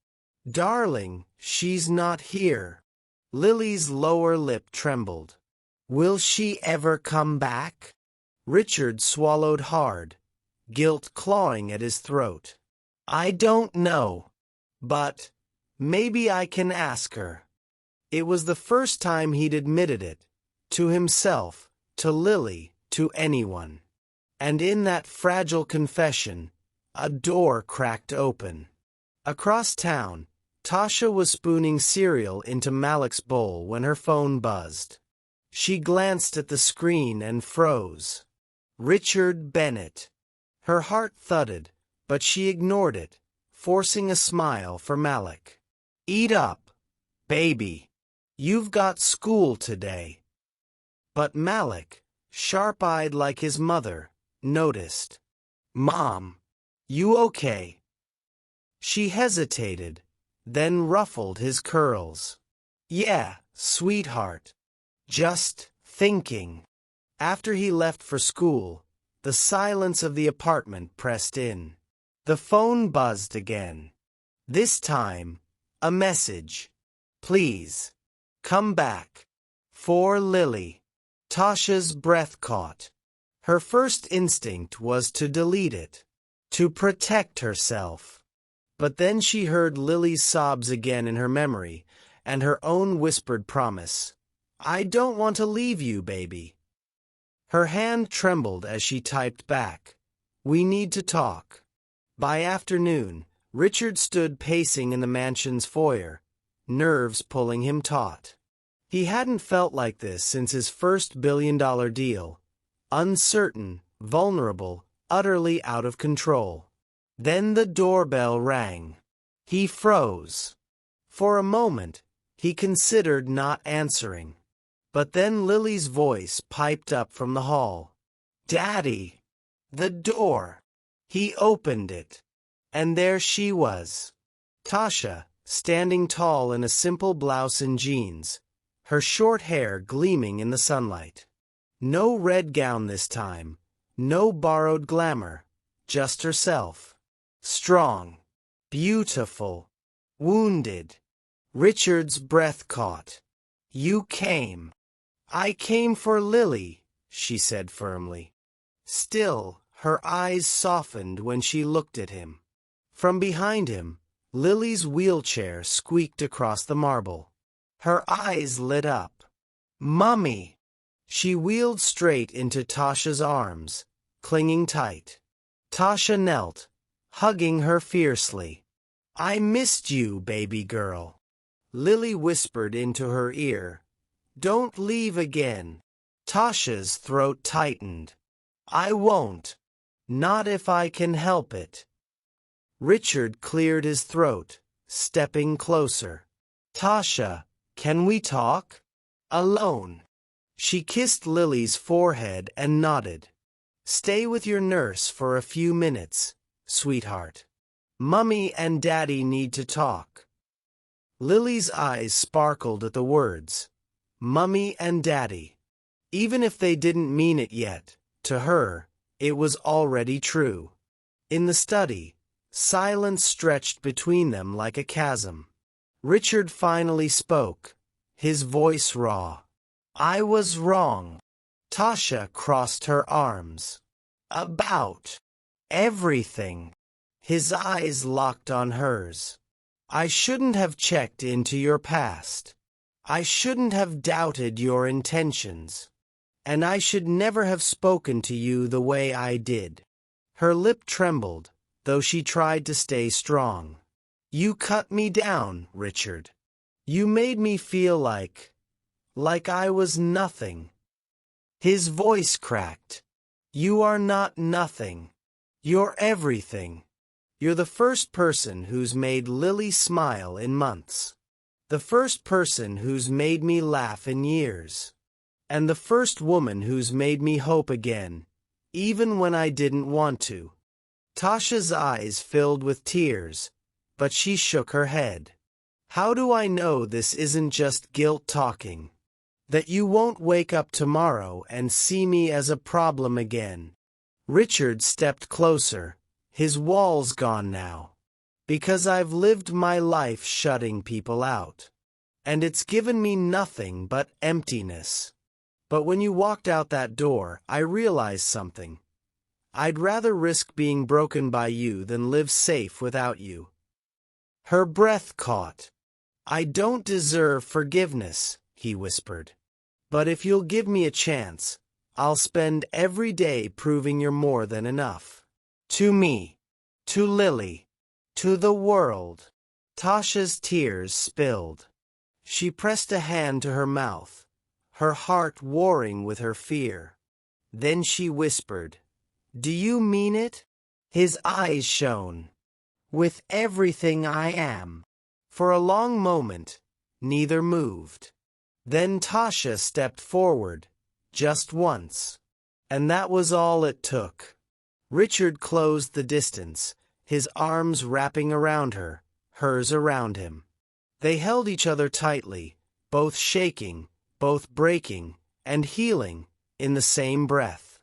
Darling, she's not here. Lily's lower lip trembled. Will she ever come back? Richard swallowed hard, guilt clawing at his throat. I don't know, but maybe I can ask her. It was the first time he'd admitted it, to himself, to Lily, to anyone. And in that fragile confession, a door cracked open. Across town, Tasha was spooning cereal into Malik's bowl when her phone buzzed. She glanced at the screen and froze. Richard Bennett. Her heart thudded, but she ignored it, forcing a smile for Malik. Eat up, baby. You've got school today. But Malik, sharp-eyed like his mother, noticed. Mom, you okay? She hesitated, then ruffled his curls. Yeah, sweetheart. Just thinking. After he left for school, the silence of the apartment pressed in. The phone buzzed again. This time, a message. Please, come back. For Lily. Tasha's breath caught. Her first instinct was to delete it, to protect herself. But then she heard Lily's sobs again in her memory, and her own whispered promise. I don't want to leave you, baby. Her hand trembled as she typed back. We need to talk. By afternoon, Richard stood pacing in the mansion's foyer, nerves pulling him taut. He hadn't felt like this since his first billion-dollar deal. Uncertain, vulnerable, utterly out of control. Then the doorbell rang. He froze. For a moment, he considered not answering. But then Lily's voice piped up from the hall. Daddy! The door! He opened it. And there she was. Tasha, standing tall in a simple blouse and jeans, her short hair gleaming in the sunlight. No red gown this time, no borrowed glamour, just herself. Strong, beautiful, wounded. Richard's breath caught. You came. I came for Lily, she said firmly. Still, her eyes softened when she looked at him. From behind him, Lily's wheelchair squeaked across the marble. Her eyes lit up. Mummy! She wheeled straight into Tasha's arms, clinging tight. Tasha knelt, hugging her fiercely. I missed you, baby girl. Lily whispered into her ear. Don't leave again. Tasha's throat tightened. I won't. Not if I can help it. Richard cleared his throat, stepping closer. Tasha, can we talk? Alone. She kissed Lily's forehead and nodded. "Stay with your nurse for a few minutes, sweetheart. Mummy and Daddy need to talk." Lily's eyes sparkled at the words, Mummy and Daddy. Even if they didn't mean it yet, to her, it was already true. In the study, silence stretched between them like a chasm. Richard finally spoke, his voice raw. "I was wrong." Tasha crossed her arms. "About everything." His eyes locked on hers. "I shouldn't have checked into your past. I shouldn't have doubted your intentions. And I should never have spoken to you the way I did." Her lip trembled, though she tried to stay strong. "You cut me down, Richard. You made me feel like I was nothing." His voice cracked. "You are not nothing. You're everything. You're the first person who's made Lily smile in months. The first person who's made me laugh in years. And the first woman who's made me hope again, even when I didn't want to." Tasha's eyes filled with tears, but she shook her head. "How do I know this isn't just guilt talking? That you won't wake up tomorrow and see me as a problem again?" Richard stepped closer, his walls gone now. "Because I've lived my life shutting people out. And it's given me nothing but emptiness. But when you walked out that door, I realized something. I'd rather risk being broken by you than live safe without you." Her breath caught. "I don't deserve forgiveness," he whispered. "But if you'll give me a chance, I'll spend every day proving you're more than enough. To me, to Lily, to the world." Tasha's tears spilled. She pressed a hand to her mouth, her heart warring with her fear. Then she whispered, "Do you mean it?" His eyes shone. "With everything I am." For a long moment, neither moved. Then Tasha stepped forward, just once. And that was all it took. Richard closed the distance, his arms wrapping around her, hers around him. They held each other tightly, both shaking, both breaking, and healing, in the same breath.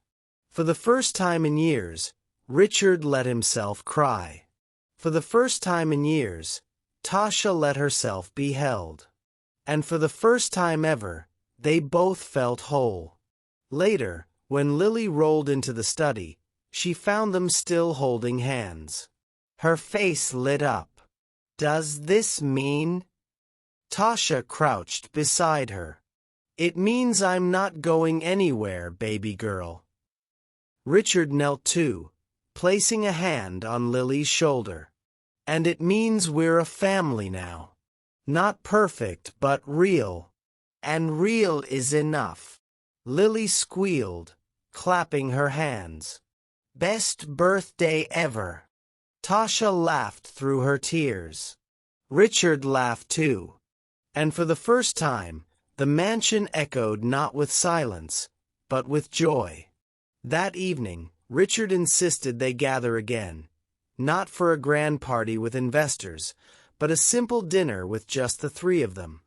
For the first time in years, Richard let himself cry. For the first time in years, Tasha let herself be held. And for the first time ever, they both felt whole. Later, when Lily rolled into the study, she found them still holding hands. Her face lit up. "Does this mean?" Tasha crouched beside her. "It means I'm not going anywhere, baby girl." Richard knelt too, placing a hand on Lily's shoulder. "And it means we're a family now. Not perfect, but real. And real is enough." Lily squealed, clapping her hands. "Best birthday ever." Tasha laughed through her tears. Richard laughed too. And for the first time, the mansion echoed not with silence, but with joy. That evening, Richard insisted they gather again, not for a grand party with investors, but a simple dinner with just the three of them.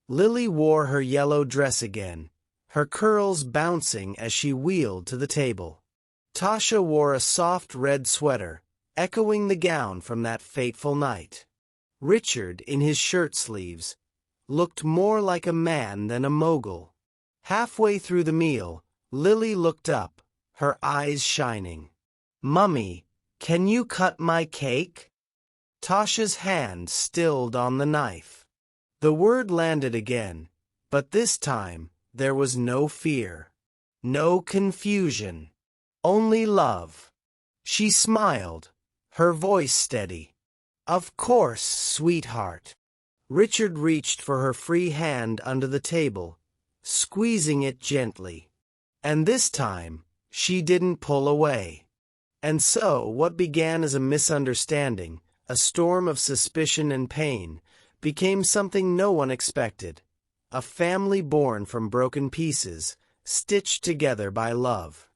Lily wore her yellow dress again, her curls bouncing as she wheeled to the table. Tasha wore a soft red sweater, echoing the gown from that fateful night. Richard, in his shirt sleeves, looked more like a man than a mogul. Halfway through the meal, Lily looked up, her eyes shining. "Mummy, can you cut my cake?" Tasha's hand stilled on the knife. The word landed again, but this time there was no fear, no confusion, only love. She smiled, her voice steady. "Of course, sweetheart." Richard reached for her free hand under the table, squeezing it gently. And this time, she didn't pull away. And so, what began as a misunderstanding, a storm of suspicion and pain, became something no one expected. A family born from broken pieces, stitched together by love.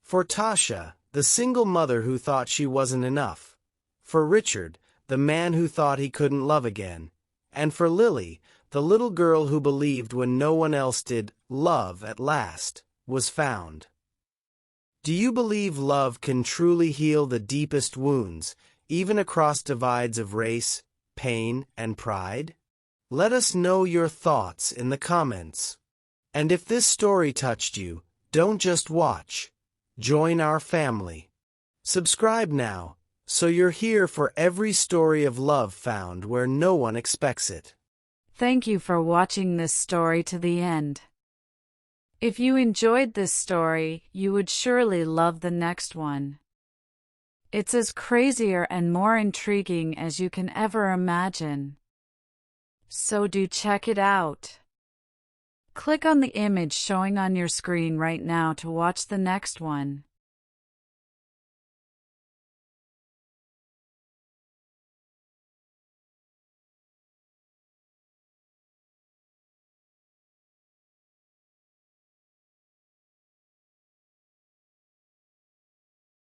For Tasha, the single mother who thought she wasn't enough. For Richard, the man who thought he couldn't love again. And for Lily, the little girl who believed when no one else did, love at last was found. Do you believe love can truly heal the deepest wounds, even across divides of race, pain, and pride? Let us know your thoughts in the comments. And if this story touched you, don't just watch. Join our family. Subscribe now, so you're here for every story of love found where no one expects it. Thank you for watching this story to the end. If you enjoyed this story, you would surely love the next one. It's as crazier and more intriguing as you can ever imagine. So do check it out. Click on the image showing on your screen right now to watch the next one.